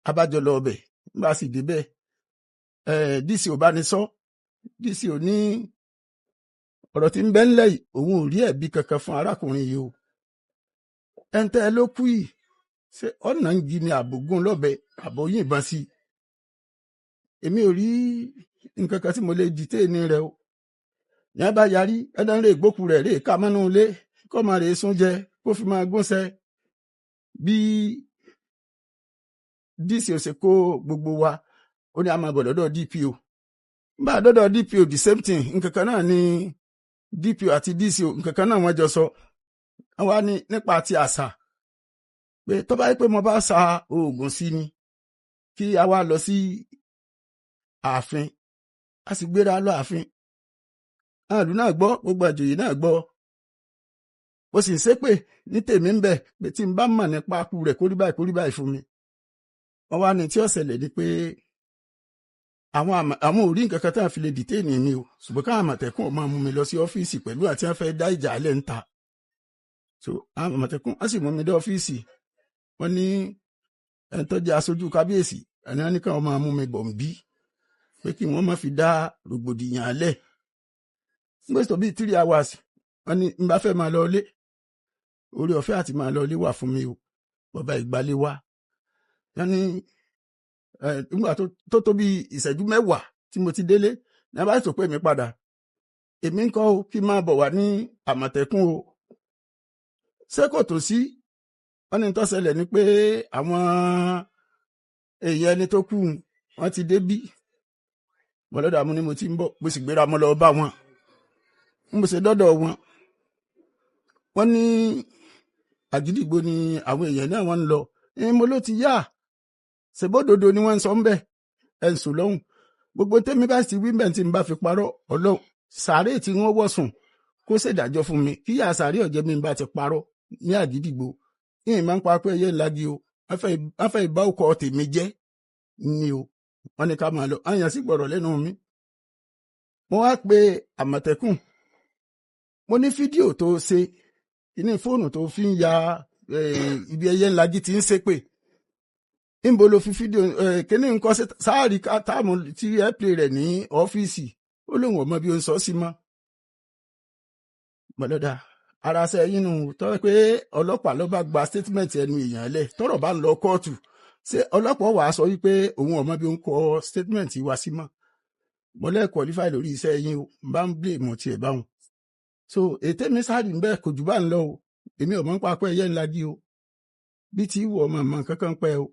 abájọ lọ ọbẹ̀ nígbà sì débẹ̀, DC ò bá ní sọ, DC ò ní ọ̀rọ̀ tí ń bẹ ńlẹ̀ yìí òun ò rí ẹ̀bi kankan fún arákùnrin yìí o, ẹ̀ńtẹ́ ló kú yìí ṣé ọ̀nà ń gi ni àbògún lọ́bẹ àbọ̀ yìnbọn sí i, èmi ò rí nǹkan kan tí mo lè dìtẹ́ ní rẹ o. Yẹn bá yarí ẹ̀dá ń rè gbókù rẹ̀ rè ká mọ́nú ilé kọ́ máa rè sún jẹ kó fi máa gúnṣẹ́ bí DC ò ṣe kó gbogbo wa, ó ní a máa bọ̀ lọ́dọ̀ DPO, bá a dọ́dọ̀ DPO the same thing, nǹkan kan náà ni DPO àti DCO nǹkan kan náà wọ́n jọ sọ. Wọ́n wá ní nípa ti àṣà pé tó bá yẹ pé mo bá sa oògùn sí ni kí a wá lọ sí ààfin, a sì gbéra lọ ààfin, àlù náà gbọ́, gbogbo àjòyè náà gbọ́, ó sì ń ṣépè ní tèmi ń bẹ̀ pé tí n bá mọ̀ nípa akú rẹ̀ kórí báyìí fún mi. Wọ́n wá ní tí ó ṣẹlẹ̀ ni pé àwọn ò rí nǹkan kan tí wọ́n fi lè dìtẹ́ẹ̀nì mi o, ṣùgbọ́n káwọn Àmọ̀tẹ́kùn máa mú mi lọ sí ọ́fíìsì pẹ̀lú àti wọ́n fẹ́ dá ìjà alẹ́ ń ta. So àwọn Àmọ̀tẹ́kùn wọ́n sì mú mi dé ọ́fíìsì, wọ́n ní ẹni tó jẹ́ aṣojú kábíyèsí ẹni wọ́n ní káwọn máa mú mi bọ̀ ń bí pé kí wọ́n má fi dá rògbòdìyàn alẹ́. Nígbà tó bíi 3 hours wọ́n ní n bá fẹ́ máa lọ ilé orí ọ̀fẹ́ àti máa lọ ilé wà fún mi o bàbá ìgbàlẹ̀ wá wọ́n ní nígbà tó bí ìṣẹ́jú mẹ́wàá tí mo ti délé ní a bá tó pè mí padà èmi ń kọ́ kí n máa bọ̀ wá ní Àmọ̀tẹ́kùn o ṣé kò tó sí wọ́n ní tó ṣẹlẹ̀ ni pé àwọn èèyàn ẹni tó kù wọ́n ti dé bí mọ̀lọ́dà mú ni mo ti ń bọ̀ mo sì gbéra mọ́ lọ bá wọn mo ṣe dọ́dọ̀ wọn wọ́n ní Àgídìgbò ni àwọn èèyàn náà wọ́n ń lọ mo ló ti yá ṣèbódodo ni wọ́n ń sọ ń bẹ̀ ẹ̀ ń sùn lọ́hùn gbogbo tẹ́mi bá sì wí bẹ́ẹ̀ tí n bá fi parọ́ Ọlọ́run sàárè tí wọ́n wọ̀ sùn kó ṣèdájọ́ fún mi kíyà sàárè ọ̀jẹ̀ mi bá ti parọ́ ní Àgídìgbò yìnyín máa ń pa pé ẹyẹ ńlági o wọ́n fẹ́ ìbá ọkọ̀ tèmi jẹ́ ni o wọ́n ní ká máa lọ àyàn sì gbọ́dọ̀ lẹ́nu mi. mo wá pe Àmọ̀tẹ́kùn mo ní fídíò tó ṣe kíní fóònù tó fi ń ya ibi ẹyẹ ńlági ti ń ṣépè níbo ló fi fídíò kíní nǹkan sáàrí táàmù tí ẹ pè rẹ̀ ní ọ́fíìsì ó lóun ọmọ bí ó ń sọ sí mọ́. mọ̀lọ́dà ara ṣe yín nù tọ́ pé ọlọ́pàá ló bá gba statement ẹnu èèyàn lẹ̀ tọ́rọ̀ bá ń lọ kóòtù ṣé ọlọ́pàá wàá sọ wípé òun ọmọ bí ó ń kọ statement wá sí mọ́ mọ́lẹ́ qualify lórí iṣẹ́ yín o bá ń blame tiẹ̀ báwọn. so ètè mi sáré ń bẹ́ẹ̀ kò jù bá ń lọ o èmi ò mọ̀ ń pa pé ẹyẹ ńlá jí o bí ti wù ọmọ mọ̀ kankan pẹ́ o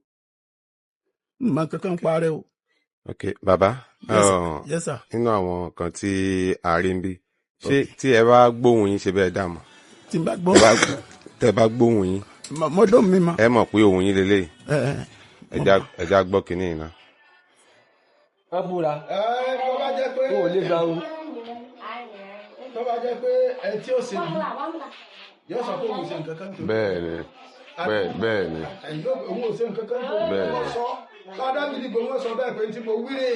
mọ̀ kankan parẹ́ o. ok bàbá yes sir. nínú àwọn kan tí a rí ń bí ṣé tí ẹ bá gbóhùn yín ṣe bẹ́ẹ̀ dà mọ́ tí n bá gbọ́ tẹ bá gbóhùn yín mọ́dọ̀ mi mọ́ ẹ mọ̀ pé òun yín lélẹ́yìí ẹja gbọ́ kínní yìí náà. wọ́n búra tó bá jẹ́ pé ó lè gba o. tó bá jẹ́ pé ẹ tí ó ṣe bí yóò sọ pé òun ṣe nǹkan kan tó. bẹ́ẹ̀ ni bẹ́ẹ̀ ni. òun ò ṣe nǹkan kan tó. bẹ́ẹ̀ ni. sọ ládàá gidi gbogbo sọ bẹ́ẹ̀ pé tí mo wíre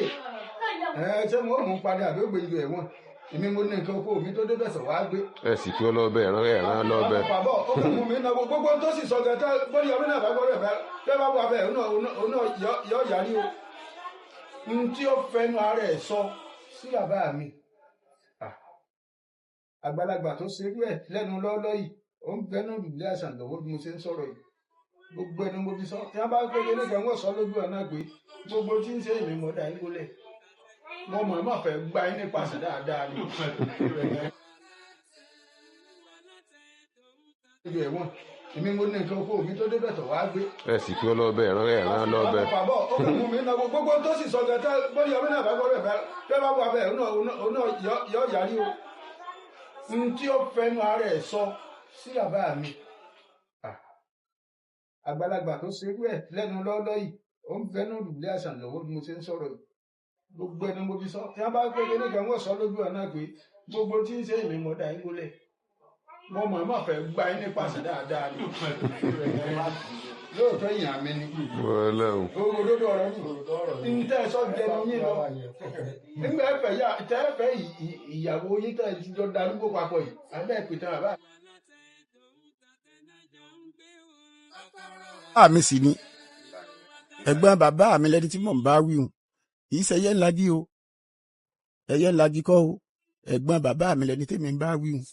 ṣé mo mú padà àbí ògbé ìlú ẹ̀wọ̀n èmi mo ní nǹkan oko mi tó dé bẹ̀sẹ̀ wá gbé. ẹ sì kí ó lọ bẹ́ẹ̀ ẹ̀rán lọ bẹ́ẹ̀. bàbá ó kàn mú mi náà gbogbo tó sì sọ gẹ̀ẹ́tà bóyá ọmọ náà bá gbọ́dọ̀ bẹ́ẹ̀ bá wà bẹ́ẹ̀ òun náà yọ yàrí o. n tí ó fẹnu ara ẹ̀ sọ sí bàbá mi àgbàlagbà tó ṣerú ẹ̀ lẹ́nu lọ́ọ́lọ́ yìí ó ń bẹnu ìdílé àṣà lọ́wọ́ bí mo ṣe ń sọ̀rọ̀ yìí gbogbo ẹni mo fi sọ tí wọ́n bá gbé ilé kan wọ́n sọ lójú ẹ̀ náà pé gbogbo tí ń ṣe èmi mọ̀ dá yín lẹ̀ mo mọ̀ ẹ́ mọ̀ fẹ́ gba yín nípasẹ̀ dáadáa ni. èmi mo ní nǹkan oko mi tó débẹ̀ tó wá gbé. ẹ sì kí ó lọ bẹ́ẹ̀ ẹ̀rán lọ bẹ́ẹ̀. bàbá ó kàn mú mi náà gbogbo tó sì sọ gẹ̀ẹ́tà bóyá ọmọ náà bá gbọ́dọ̀ bẹ́ẹ̀ bá wà bẹ́ẹ̀ òun náà yọ yàrí o. n tí ó fẹnu ara ẹ̀ sọ sí bàbá mi àgbàlagbà tó ṣerú ẹ̀ lẹ́nu lọ́ọ́lọ́ yìí ó ń bẹnu ìdílé àṣà lọ́wọ́ bí mo ṣe ń sọ̀rọ̀ yìí gbogbo ẹni mo fi sọ tí wọ́n bá gbé ilé kan wọ́n sọ lójú ẹ̀ náà pé gbogbo tí ń ṣe èmi mọ̀ dá yín lẹ̀ mo mọ̀ ẹ́ mọ̀ fẹ́ gba yín nípasẹ̀ dáadáa ni lóòótọ́ ìyàn mi ni òdodo ọ̀rọ̀ ni ní tẹ́ ẹ sọ jẹnu yín lọ nígbà ẹ̀fẹ̀ ìyàwó yín tẹ́ ẹ ti jọ darúgbó papọ̀ yìí abẹ́ ìpìtàn bàbá. àmì sì ni ẹ̀gbọ́n bàbá mi lẹni tí mò ń bá wí hùn kì í ṣe ẹyẹ ńlági o ẹyẹ ńlági kọ́ o ẹ̀gbọ́n bàbá mi lẹni tí mi ń bá wí hùn.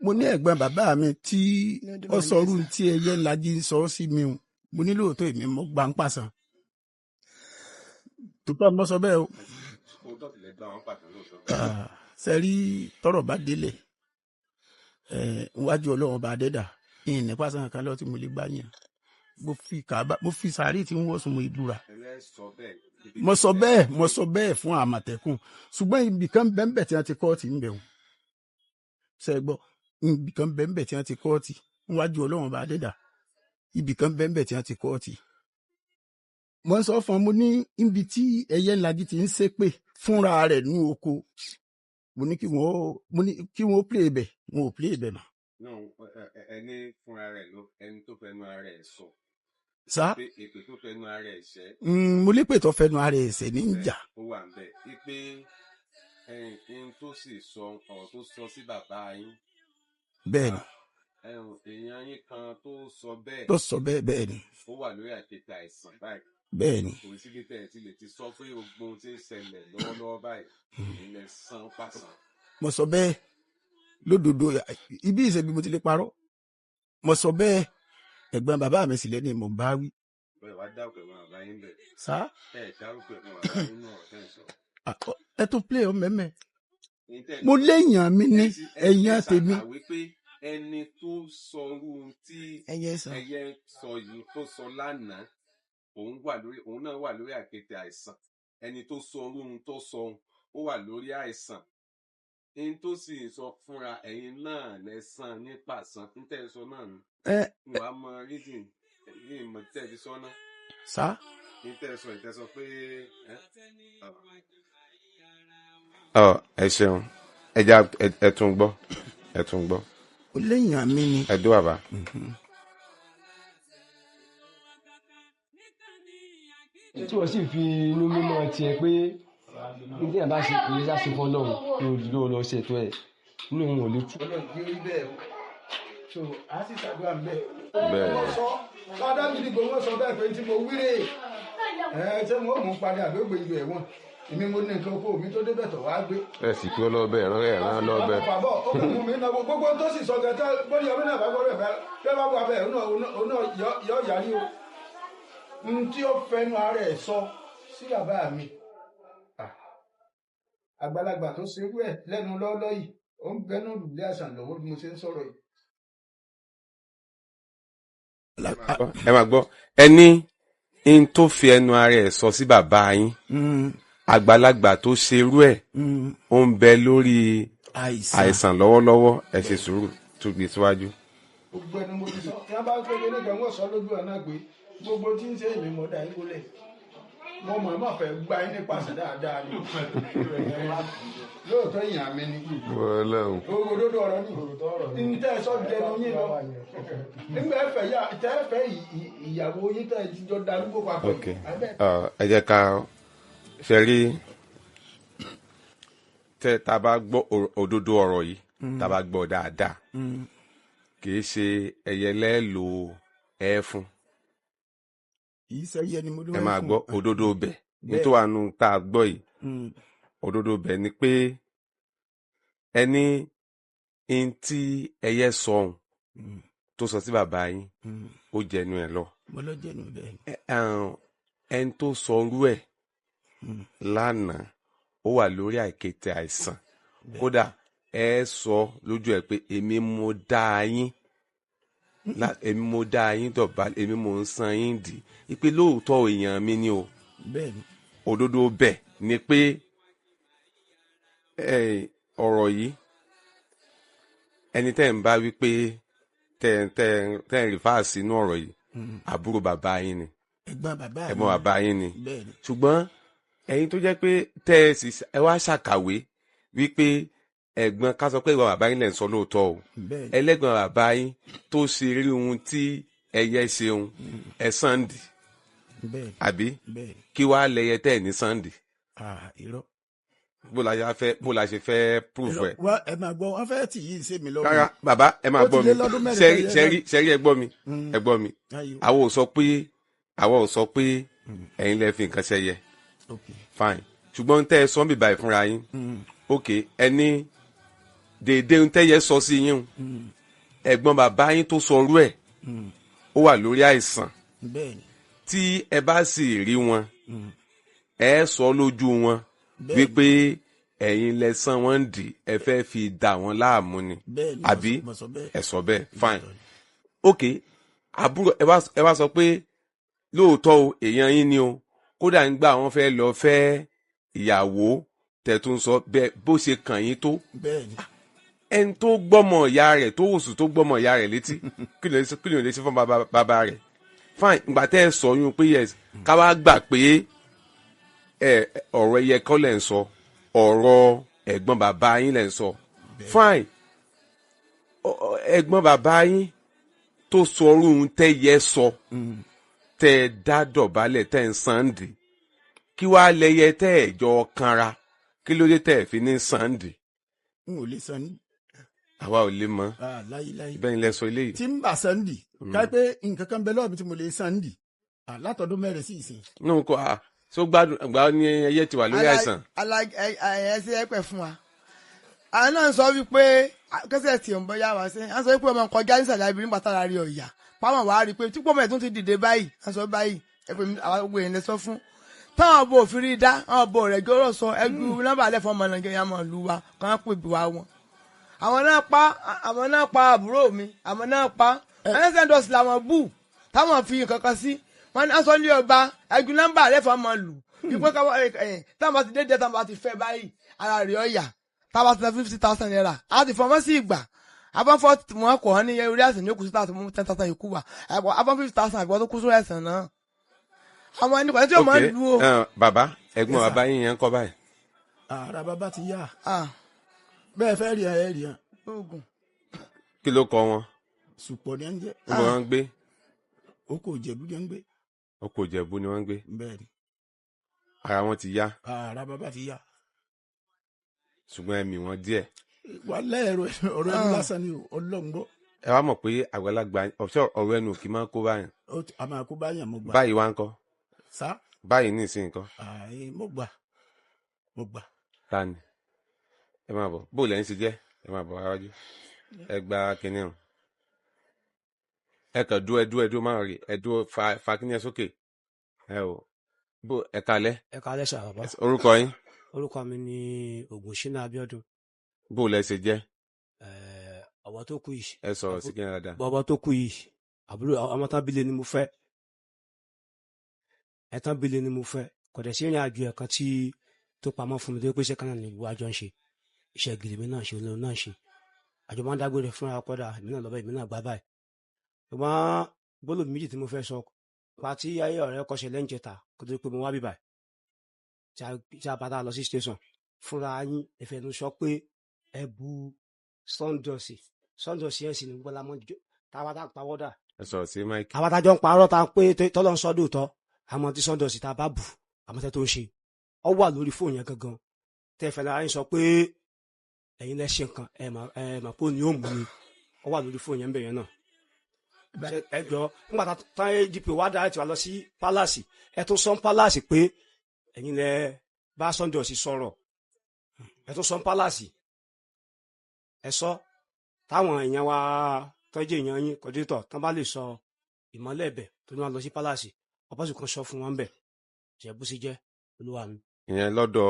mo ní ẹ̀gbọ́n bàbá mi tí ó sọrú tí ẹyẹ ńlági ń sọ sí mi hùn mo ní lóòótọ́ èmi mo gbà ń pàṣán tó tọ́ mo sọ bẹ́ẹ̀ o. ṣe rí tọ́rọ̀ bá délẹ̀ níwájú Ọlọ́run bá dẹ́dà ìyìn nípa sàn kan lọ tí mo lè gbá yàn mo fi sàárì tí wọ́n sùn mo ìdúrà mo sọ bẹ́ẹ̀ fún Àmọ̀tẹ́kùn ṣùgbọ́n ibìkan bẹ́ẹ̀ tí wọ́n ti kọ́ọ̀tì ń bẹ̀ wọ́n ṣe gbọ́ ibìkan bẹ́ẹ̀ tí wọ́n ti kọ́ọ̀tì níwájú Ọlọ́run bá dẹ́dà ibìkan bẹ́ẹ̀ tí wọ́n ti kọ́ọ̀tì. mo sọ fún mo ní ibi tí ẹyẹ ńlági ti ń ṣépè fúnra rẹ̀ ní oko mo ní kí wọ́n play ibẹ̀ wọn ò play ibẹ̀ mọ́. ẹni fúnra rẹ̀ ló ẹni tó fẹnu ara rẹ̀ sọ. sá èpè tó fẹnu ara rẹ̀ ṣẹ́. mo lè pè tó fẹnu ara rẹ̀ ṣẹ́ ní ìjà. ó wà ń bẹ̀ wípé ẹni tó sì sọ ọ̀rọ̀ tó sọ sí bàbá yín. bẹ́ẹ̀ni. èèyàn yín kan tó sọ bẹ́ẹ̀. tó sọ bẹ́ẹ̀ bẹ́ẹ̀ni. ó wà lórí àkẹ́tà àìsàn báyìí. bẹ́ẹ̀ni. kò sí bí tẹ̀ ti lè ti sọ pé gbogbo ohun tí ń ṣẹlẹ̀ lọ́wọ́lọ́wọ́ báyìí ilẹ̀ san pàṣán. mo sọ bẹ́ẹ̀ lódodo ibi ìṣẹ́bí mo ti lè parọ́ mo sọ bẹ́ẹ̀ ẹ̀gbọ́n bàbá mi sì lẹ́ni mò ń bá wí. bẹ́ẹ̀ wá dáwọ́ ẹ̀wọ̀n àbá yín bẹ̀. sá dárúkọ ẹ̀wọ̀n àbá yín náà ọ̀tẹ̀ sọ. ẹ tún play ọ mẹ́mẹ́ mo léèyàn mi ní ẹ̀yàn tèmi. wípé ẹni tó sọ ohun tí ẹyẹ sọ yìí tó sọ lánàá òun náà wà lórí àkéte àìsàn ẹni tó sọ ohun tó sọ ó wà lórí àìsàn ẹni tó sì sọ fúnra ẹ̀yin náà lẹ́sàn nípa àsán ń tẹ́ sọ náà ni wàá mọ reason yìí mọ̀ tẹ́ fi sọ náà. sá. ìtẹ́sọ pé ẹ ṣeun ẹja ẹ tún gbọ́. ó léèyàn mi ni. ẹ dó bàbá. tí wọ́n sì fi inú mímọ́ tiẹ̀ pé ní tí yàrá bá ṣe kìí ṣàṣe fọlọ́run ló lọ ṣètò ẹ̀ inú òun ò lè tú. so a sì ṣàdúrà ń bẹ. bẹ́ẹ̀ lọ́dọ̀ mi ni gbogbo sọ bẹ́ẹ̀ pé tí mo wíre ṣé mo mú padà àgbègbè ìlú ẹ̀wọ̀n èmi mo ní nǹkan oko mi tó débẹ̀ tó wá gbé. ẹ sì kí ọlọ́ọ̀bẹ ẹ̀rán lọ́ọ̀bẹ. bàbá ó mú mi náà gbogbo tó sì sọ gẹ́gẹ́ bóyá ọmọ náà bá gbọ́dọ̀ bẹ́ẹ̀ bá bọ́ abẹ́ òun náà yọ yàrí o n tí ó fẹnu ara ẹ̀ sọ sí bàbá mi àgbàlagbà tó ṣerú ẹ̀ lẹ́nu lọ́ọ́lọ́ yìí ó ń gbẹ́nu lùlé àṣà lọ́wọ́ bí mo ṣe ń sọ̀rọ̀ yìí. ẹ máa gbọ́ ẹni n tó fi ẹnu ara ẹ̀ sọ sí bàbá yín àgbàlagbà tó ṣerú ẹ̀ ó ń bẹ lórí àìsàn lọ́wọ́lọ́wọ́ ẹ ṣe sùúrù tó gbé síwájú. gbogbo ẹni mo ti sọ tí wọn bá pé kí nìkan wọn sọ lójú ọ̀nà pé gbogbo tí ń ṣe èmi mọ̀ dá ikú lẹ̀ mo mọ̀ ẹ́ mọ̀ fẹ́ gba yín nípasẹ̀ dáadáa ni lóòótọ́ ìyàn mi ni òdodo ọ̀rọ̀ ni ní tẹ́ ẹ sọ jẹnu yín lọ nígbà tẹ́ ẹ fẹ́ ìyàwó yín tẹ́ ẹ ti jọ darúgbó papọ̀. ẹ jẹ́ ká ṣe rí tẹ́ tá a bá gbọ́ òdodo ọ̀rọ̀ yìí tá a bá gbọ́ dáadáa kì í ṣe ẹyẹlẹ́ lò ẹ fún ẹ máa gbọ́ òdodo bẹ̀ nítorí wà nù tá a gbọ́ yìí òdodo bẹ̀ ni pé ẹni n tí ẹyẹ sọ ohun tó sọ sí bàbá yín ó jẹnu ẹ lọ ẹni tó sọ orú ẹ lánàá ó wà lórí àìkété àìsàn kódà ẹ sọ lójú ẹ pé èmi mo dá yín dọ̀bálẹ̀ èmi mo ń san yín dì í pé lóòótọ́ èèyàn mi ni o òdodo bẹ̀ ni pé ọ̀rọ̀ yìí ẹni tẹ́ ń bá wí pé tẹ́ ń rí fáàsì inú ọ̀rọ̀ yìí àbúrò bàbá yín ni ẹ̀gbọ́n bàbá yín ni ṣùgbọ́n ẹ̀yin tó jẹ́ pé tẹ́ ẹ wá ṣàkàwé wípé ẹ̀gbọ́n ká sọ pé ìwà bàbá yín lẹ̀ ń sọ lóòótọ́ o ẹlẹ́gbọ́n bàbá yín tó ṣe rí ohun tí ẹyẹ ṣeun ẹ sànńdì àbí kí wàá lẹyẹ tẹ́ ẹ̀ ní sànńdì bó la ṣe fẹ́ proof ẹ̀. ẹ máa gbọ́ wọn fẹ́ tì yìí ṣe mí lọ́wọ́. rárá bàbá ẹ máa gbọ́ mi ṣẹ́rí ẹ gbọ́ mi àwọn ò sọ pé ẹ̀yin lẹ fi nǹkan ṣẹyẹ fine ṣùgbọ́n tẹ́ ẹ sọ ń bìbà ìfúnra yín ok ẹni dèédé ń tẹ́yẹ sọ sí yín ẹ̀gbọ́n bàbá yín tó sọrú ẹ̀ ó wà lórí àìsàn tí ẹ bá sì rí wọn ẹ sọ lójú wọn wípé ẹ̀yin lẹ́sàn wọ́n ń dì ẹ fẹ́ fi dà wọ́n láàmú ni àbí ẹ sọ bẹ́ẹ̀ fine ok àbúrò ẹ wá sọ pé lóòótọ́ o èèyàn yín ni o kódà ń gbà wọ́n fẹ́ lọ fẹ́ ìyàwó tẹ̀tún sọ bẹ́ẹ̀ bó ṣe kàn yín tó ẹni tó gbọ́mọ ìyá rẹ̀ tó wòsù tó gbọ́mọ ìyá rẹ̀ létí kí ló lè ṣe fún bàbá rẹ̀ fine ìgbà tẹ́ ẹ sọ yún pé yes ká wá gbà pé ọ̀rọ̀ ẹyẹ kọ́ lẹ̀ ń sọ ọ̀rọ̀ ẹ̀gbọ́n bàbá yín lẹ̀ ń sọ fine ẹ̀gbọ́n bàbá yín tó sọ orú ohun tẹ́ yẹ sọ tẹ́ ẹ dá dọ̀bálẹ̀ tẹ́ ẹ ń sànńdì kí wàá lẹyẹ tẹ́ ẹ jọ kanra kí ló dé tẹ́ ẹ fi ní sànńdì. n ò lè san ní. àwa ò lè mọ bẹ́ẹ̀ lẹ sọ eléyìí. tí n bà sànńdì ká pé nǹkan kan bẹ lọ́wọ́ mi tí mo lè sànńdì látọdún mẹ́rin sí ìsìn. nù kó a so gbádùn àgbà ní ẹyẹ ti wà lórí àìsàn. ẹsẹ ẹpẹ fún wa àwọn náà sọ wípé kẹsẹ̀ tí ò ń bọ́ yá wá sí à ń sọ wípé ọmọ kọjá nísàlẹ̀ ibi nígbà tára rí ọ̀yà páwọn wàá rí i pé tí pọ́mọ̀ ẹ̀ tún ti dìde báyìí à ń sọ báyìí ẹ pé àwọn gbogbo èèyàn lè sọ fún táwọn ọbọ òfin rí dá àwọn ọbọ rẹ̀ gbọ́dọ̀ sọ ẹgbẹ́ nọ́mbà alẹ́ fún ọmọ nàìjíríà mọ̀ lù wá kàn án pè bí wá wọn. àwọn náà pa àbúrò mi àwọn náà pa ẹnẹsẹ̀ndọ̀sì làwọn bù táwọn fi kankan sí wọn ní aṣọ ní ọba ẹgbẹ́ nọ́mbà alẹ́ fún ọmọ lù wípé táwọn ti dédé táwọn ti fẹ́ báyìí ara rẹ̀ ọ̀yà táwọn ti fẹ́ 50,000 naira a ti fọmọ́ sí ìgbà abọ́fọ́ wọn kọ̀ ọ́ ní orí ẹ̀sìn ní òkùsí táwọn ti mú 10,000 ìkú wa abọ́ 50,000 àgbọ̀ tó kú sórí ẹ̀sìn náà àwọn ẹni pẹ̀lú tí ó máa ń lu o. bàbá ẹ̀gbọ́n bàbá yín yẹn ń kọ́ báyìí. ara bàbá ti yá bẹ́ẹ̀ fẹ́ rí ẹ rí ẹ. oògùn. kí ló kọ wọn. Sùpọ̀ ni ẹ ń jẹ́. níbo wọn ń gbé. Oko Ìjẹ̀bú ni ẹ ń gbé. Oko Ìjẹ̀bú ni wọ́n ń gbé. bẹ́ẹ̀ ni. ara wọn ti yá. ara bàbá ti yá. ṣùgbọ́n ẹ̀mí wọn díẹ̀. wà lẹ́ẹ̀rọ ọ̀rọ̀ ẹni lásán ni ọlọ́ngbọ́. ẹ wá mọ̀ pé àgbàlagbà ọ̀rọ̀ ẹnu kì í máa kó báyìí. a máa kó báyìí mo gbà. báyìí wá ń kọ́. sá. báyìí ní ìsìn nǹkan. mo gbà. ta ni ẹ máa bọ̀ bó lẹ́yìn ti jẹ́ ẹ máa bọ̀ wájú ẹ gba kinní hàn ẹ kàn dúró máa rí ẹ dúró fa kinní ẹ sókè ẹ o bó ẹ kalẹ̀. ẹ kalẹ̀ sà bàbá. orúkọ yín. orúkọ mi ni Ògúnṣínà Abíọ́dún. bó lẹ ṣe jẹ́. ọ̀bọ tó kú yìí. ẹ sọ̀rọ̀ sí kinní dáadáa. bọ́bọ́ tó kú yìí àbúrò ọmọ tán bílẹ̀ ni mo fẹ́ ẹ̀tàn bílẹ̀ ni mo fẹ́ kò dẹ̀ sí ìrìn àjò ẹ̀kan tí tó pamọ́ fún mi tó pé iṣẹ́ kan náà ní ìwà àjọ ń ṣe iṣẹ́ gidi mi náà ṣe olóhùn náà ṣe àjọ máa ń dágbére fúnra kọ́dà èmi náà lọ́bẹ̀ èmi náà gbá báyìí ṣùgbọ́n gbólóhùn méjì tí mo fẹ́ sọ pa tí ayé ọ̀rẹ́ kọ́ṣẹ́ lẹ́ńjẹta kó tó pé mo wá bíbà tí a bá dá lọ sí station fúnra yín ìfẹ̀nu sọ pé ẹ bu Sundowns yẹn sì ní gbọ́dọ̀ mọ́ táwa tá pawọ́dà. ẹ sọ̀rọ̀ sí Mike. àwa tá jọ ń parọ́ ta pé tọ́lọ́ ń sọ́dọ̀ tọ́ àmọ́ tí Sundowns tá a bá bù àmọ́ tẹ́ tó ń ṣe ọ wà lórí fóònù yẹn gangan tẹ́ fẹ́ lára yín sọ pé ẹ̀yin lẹ́ ṣe nǹkan mà pé òní ò mú ni ọ wà lórí fóònù yẹn ń bẹ̀ yẹn náà. ẹ jọ nígbà táwọn AGP wá dára tí wàá lọ sí palace ẹ tún sọ palace pé ẹ̀yin lẹ bá Sundowns sọ̀rọ̀ ẹ tún sọ palace ẹ sọ táwọn èèyàn wa tọ́jú èèyàn yín kọ́dítọ̀ tán bá lè sọ ìmọ́lẹ̀ ẹ̀bẹ̀ tó ní wọn lọ sí palace ọ̀pọ̀sì kan sọ fún wọn bẹ̀ ṣe bó ṣe jẹ́ olúwa mi. ìyẹn lọ́dọ̀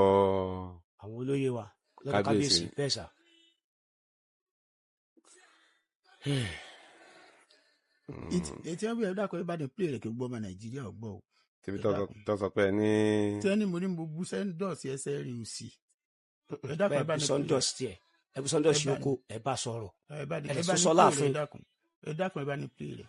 àwọn olóyè wa lọ́dọ̀ kábíyèsí bẹ́ẹ̀ sà. ètí wọn bí ẹ dákọ ìbàdàn play rẹ kí gbọ́ ọmọ Nàìjíríà ọgbọ́ o. tèmi tó sọ pé ní. tí wọn ní mo ní mo bú Sundowns ẹsẹ̀ rí o sí. ẹ dákọ ìbàdàn play Sundowns tiẹ̀ ẹ bí Sundowns yòókù ẹ bá sọ̀rọ̀ ẹ tún sọ láàfin. ẹ dákọ ìbàdàn play rẹ.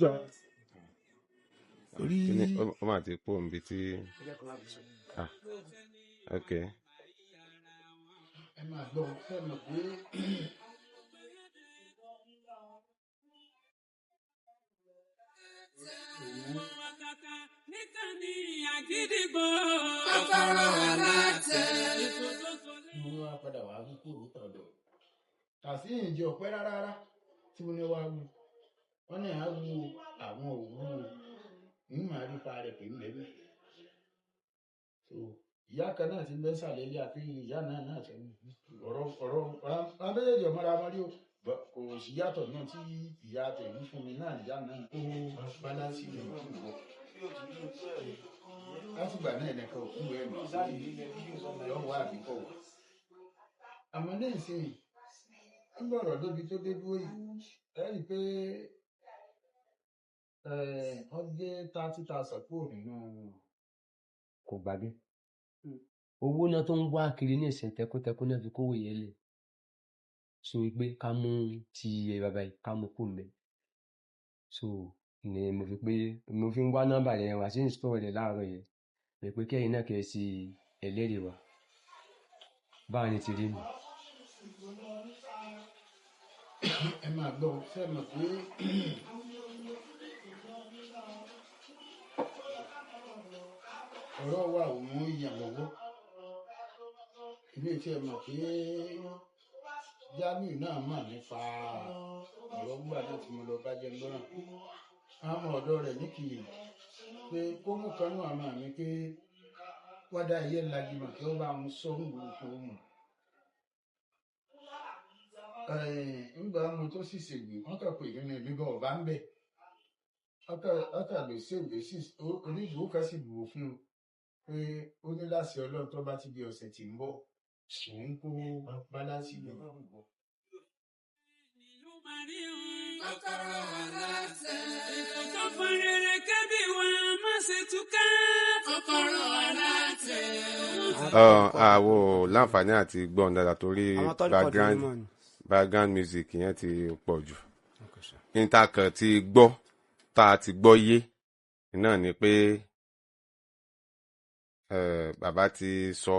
sọ. Orí ó máa ti pò níbi tí. Ok. ẹ máa gbọ́ fẹ́ mọ̀ pé Kọ́kọ́rọ́ Aláàtẹ. mo ní wàá padà wàá kúkú òrùtọ̀dọ̀ kàsí ìjọ ọ̀pẹ́ rárá tí mo ní wàá wù wọ́n ní àá wù àwọn òwú ń máa rí pa rẹ̀ pé ń bẹ̀rẹ̀ so ìyá kan náà ti ń bẹ́ sàlẹ̀ ilé àti ìyá náà ti ọ̀rọ̀ abẹ́yẹ̀dì ọ̀mọ́ra mọ́rí o kò sí yàtọ̀ náà tí ìyá tẹ̀lé fún mi náà ìyá náà kó bálánsì rẹ̀ kú wọ̀ látìgbà náà ẹnìkan òkú ẹ̀ mọ̀ sí lọ́wọ́ àbíkọ̀ wọ̀ àmọ́ ní ìsìn nígbà ọ̀rọ̀ débi tó dé dúró yìí ẹ rí i pé wọ́n gé 30,000 kúrò nínú. kò gbàgbé owó náà tó ń wá kiri ní ìsìn tẹkútẹkú náà fi kówó yẹn lẹ̀ so pé ká mú ti bàbá yìí ká mú kó mbẹ so ní mo fi ń wá nọ́mbà yẹn wá sí ìsítọ́ rẹ̀ láàárọ̀ yẹn pé pé kẹ́yìn náà kẹ́ ẹ sí ẹlẹ́rìí wa báwa ni ti rí mi. ẹ máa gbọ́ fẹ́ mọ̀ pé ọ̀rọ̀ wa ò mú ìyàn lọ́wọ́ ilé tí ẹ mọ̀ pé Jamiu náà mọ̀ nípa ọ̀rọ̀ gbà náà tí mo lọ bá jẹ́ lọ́rùn àwọn ọ̀dọ́ rẹ̀ ní kìlì pé kó mú kanú àmọ́ mi pé wádà iye lajìmọ̀ kí ó bá ń sọ ń gbòòkó mọ̀ ńgbà mo tó sì ṣègbè wọ́n kàn pé nínú ìbíbọ̀ ọ̀bá ń bẹ̀ ọkà ló ṣègbè sí onígbò kan sì bùwò fún un pé ó ní láti Ọlọ́run tó bá ti di ọ̀sẹ̀ tí ń bọ̀ òun kó bálánsì lọ. Kọ́kọ́rọ́ Aláàtẹ. Ìkọ̀kọ̀ fọrẹrẹ kẹ́bí wa má ṣe túká. Kọ́kọ́rọ́ Aláàtẹ. àwo láǹfààní àti gbọ́n dáadáa torí background music yẹn ti pọ̀ jù intakan ti gbọ́ tá a ti gbọ́ yé náà ni pé bàbá ti sọ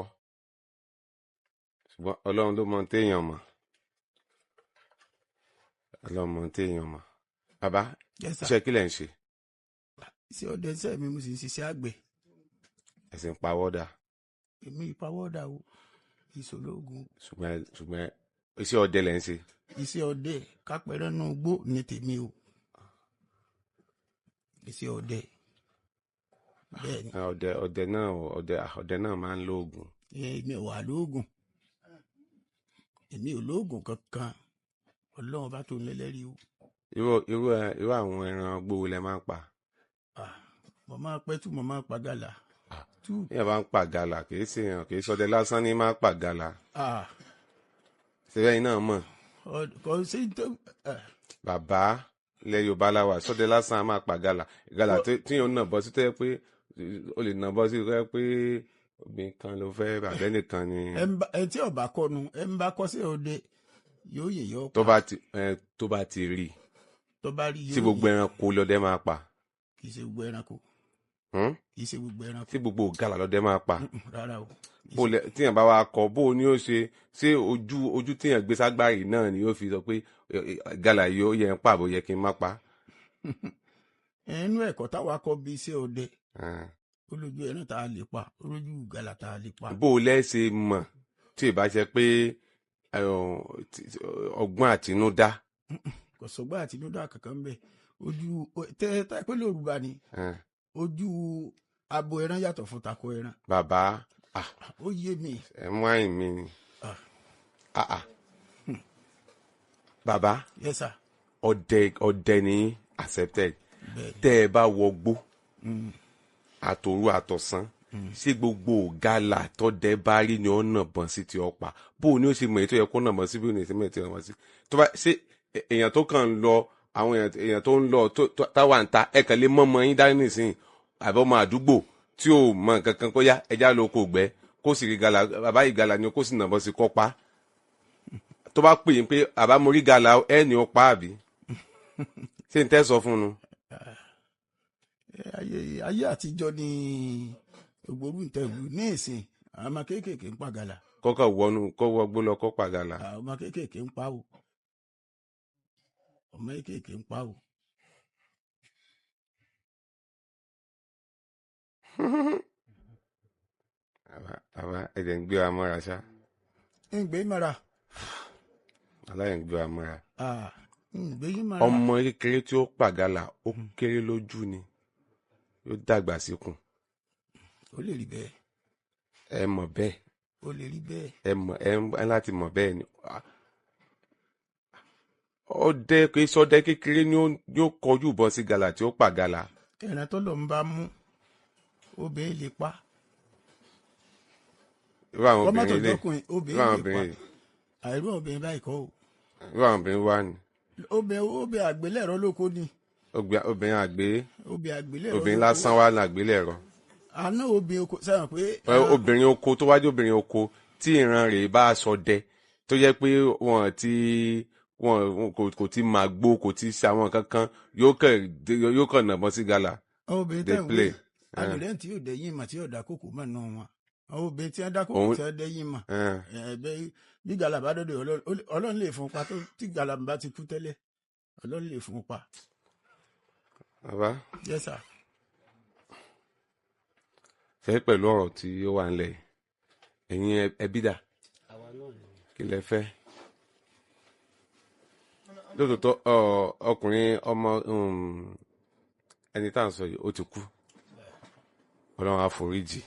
ṣùgbọ́n Ọlọ́run ló mọ téèyàn mọ̀ Ọlọ́run mọ téèyàn mọ̀ bàbá iṣẹ́ kí lẹ̀ ń ṣe. iṣẹ́ ọdẹ iṣẹ́ mi mo sì ń ṣiṣẹ́ àgbẹ̀. ẹ̀sìn pawọ́dà. èmi ìpawọ́dà o ìṣòlóògùn. ṣùgbọ́n iṣẹ́ ọdẹ lẹ̀ ń ṣe. iṣẹ́ ọdẹ kápẹ́rẹ́ náà gbó ní tèmi o iṣẹ́ ọdẹ bẹ́ẹ̀ ni. ọdẹ náà máa ń lo oògùn. èmi ò wà lóògùn èmi ò lóògùn kankan Ọlọ́run bá tó lẹ́lẹ́rìí o. irú àwọn ẹran gbówó lẹ máa ń pa. mo máa pẹ́ tú mo máa pa gàlà. yíyan bá ń pa gàlà kì í sọdẹ lásán ní máa pa gàlà. ṣẹlẹ̀ yìí náà mọ̀. bàbá ilẹ̀ Yorùbá láwà sọdẹ lásán á máa pa gàlà tí yóò nà bọ́ sí tẹ́ pé o lè nà bọ́ sí tẹ́ pé obìnrin kan ló fẹ́ bàbá nìkan ni. ẹ tí ọba kọnu ẹ ń bá kọ́ sí òde yóò yè yọ pa. tó bá ti rí tó bá rí yóò tí gbogbo ẹranko lọ́dẹ máa pa. kì í ṣe gbogbo ẹranko. kì í ṣe gbogbo ẹranko. tí gbogbo gàlà lọ́dẹ máa pa. rárá o. tíyàn bá wa kọ bó o ní ó ṣe ṣé ojú tíyàn gbé ságbáyé náà ni yóò fi sọ pé gàlà yìí ó yẹ ń pàbó yẹ kí n má pa. ẹnu ẹ̀kọ́ táwa kọ́ bí iṣẹ́ ọdẹ olójú ẹran tá a lè pa olójú gàlà tá a lè pa. bó o lẹ́sẹ̀ mọ̀ tí ì bá jẹ́ pé ọgbọ́n àtinúdá. kò sọgbọ́n àtinúdá kankan bẹ́ẹ̀ ojú tẹ́ pé lórúbá ni ojú abo ẹran yàtọ̀ fún takọ ẹran. bàbá ó yé mi. ẹ mú àyìn mi ni. bàbá yes sir. ọdẹ ní accepted tẹ́ ẹ bá wọgbó àtòru àtọ̀sán ṣé gbogbo gàlà tọ́dẹ bá rí ni ó nà bọ́n sí ti ọ̀pá bó o ní ó ṣe mọ̀ èyí tó yẹ kó nà bọ́n sí bí ó ní ìsinmi ti nà bọ́n sí tó bá ṣe èèyàn tó kàn ń lọ àwọn èèyàn tó ń lọ táwa ń ta ẹ kàn lè mọ́ ọmọ yín dání nísìnyí àbí ọmọ àdúgbò tí ò mọ nǹkan kan kó yá ẹja ló kó gbẹ kó sì rí gàlà bàbá yìí gàlà ni kó sì nà bọ́n sí kọ́ pa tó bá pè yín pé àbá mo rí gàlà ẹ ní ó pa àbí ṣé n tẹ́ sọ fún un. ayé àtijọ́ ni ògbórú ìtẹ̀wù ní ìsìn àwọn ọmọ kéékèèké ń pàgàlà. kọ́kọ́ wọnú kó wọgbó lọ kó pàgàlà. àwọn ọmọ kéékèèké ń pa o ọmọ kéékèèké ń pa o. àbá ẹ̀jẹ̀ ń gbé wa mọ́ra ṣá. ń gbé mọ́ra. aláyẹ̀ ń gbé wa mọ́ra. ń gbé yín mọ́ra. ọmọ kékeré tí ó pàgàlà ó kéré lójú ni yóò dàgbà síkùn. ó lè rí bẹ́ẹ̀. ẹ mọ̀ bẹ́ẹ̀. ó lè rí bẹ́ẹ̀. ẹ láti mọ̀ bẹ́ẹ̀ ni. ọdẹ kì í sọdẹ kékeré ni yóò kọjú bọ́ sí gàlà tí ó pàgàlà. ẹran tó lọ ń bá mú obìnrin lè pa. irú àwọn obìnrin lè àìrú obìnrin báyìí kọ́ o. irú àwọn obìnrin wà ní. obìnrin àgbélẹ̀rọ lóko ni. obìnrin àgbélẹ̀rọ obìnrin lásán wà ní àgbélẹ̀rọ. àná obìnrin oko sẹ́wọ̀n pé. obìnrin oko tó wájú obìnrin oko tí ìran rẹ̀ bá ṣọdẹ tó jẹ́ pé wọn kò ti máa gbó kò ti ṣe àwọn kankan yóò kàn nàbọ sí gàlà. obìnrin tẹ̀ ń wé àgbẹ̀rẹ̀ tí yóò dẹ́yìn mà tí yóò dá kókò mọ́ náà wọn. àwọn obìnrin tí wọ́n dá kókò tí wọ́n dẹ́yìn mà. bí gàlà bá dọ́dọ̀ ọlọ́run lè fún un pa tí gàlà bá ti kú tẹ́lẹ̀ ọlọ́run lè fún un pa. bàbá. yes sir. fẹ́ pẹ̀lú ọ̀rọ̀ tí ó wà ńlẹ̀ ẹ̀yin ẹbí dà kí lẹ fẹ́. lóòótọ́ ọkùnrin ọmọ ẹni tá à ń sọ yìí ó ti kú ọlọ́run àforíjì.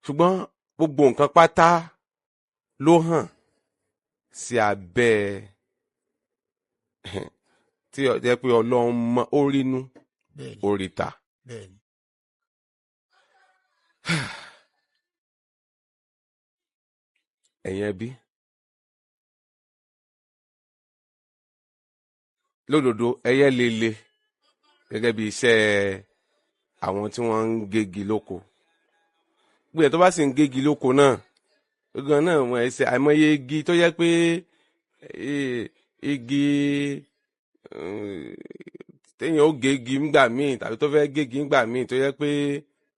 ṣùgbọ́n gbogbo nǹkan pátá ló hàn sí abẹ́ tí ó jẹ́ pé ọlọ́run mọ ó rínú ó ríta. ẹ̀yin ẹbí lódodo ẹyẹ lele gẹ́gẹ́ bí iṣẹ́ àwọn tí wọ́n ń gégi lóko gbìyànjú tó bá sì ń gégi lóko náà gan náà wọ́n ẹ̀ ṣe àìmọye igi tó yẹ pé igi téèyàn ó gégi ńgbà míì tàbí tó fẹ́ gégi ńgbà míì tó yẹ pé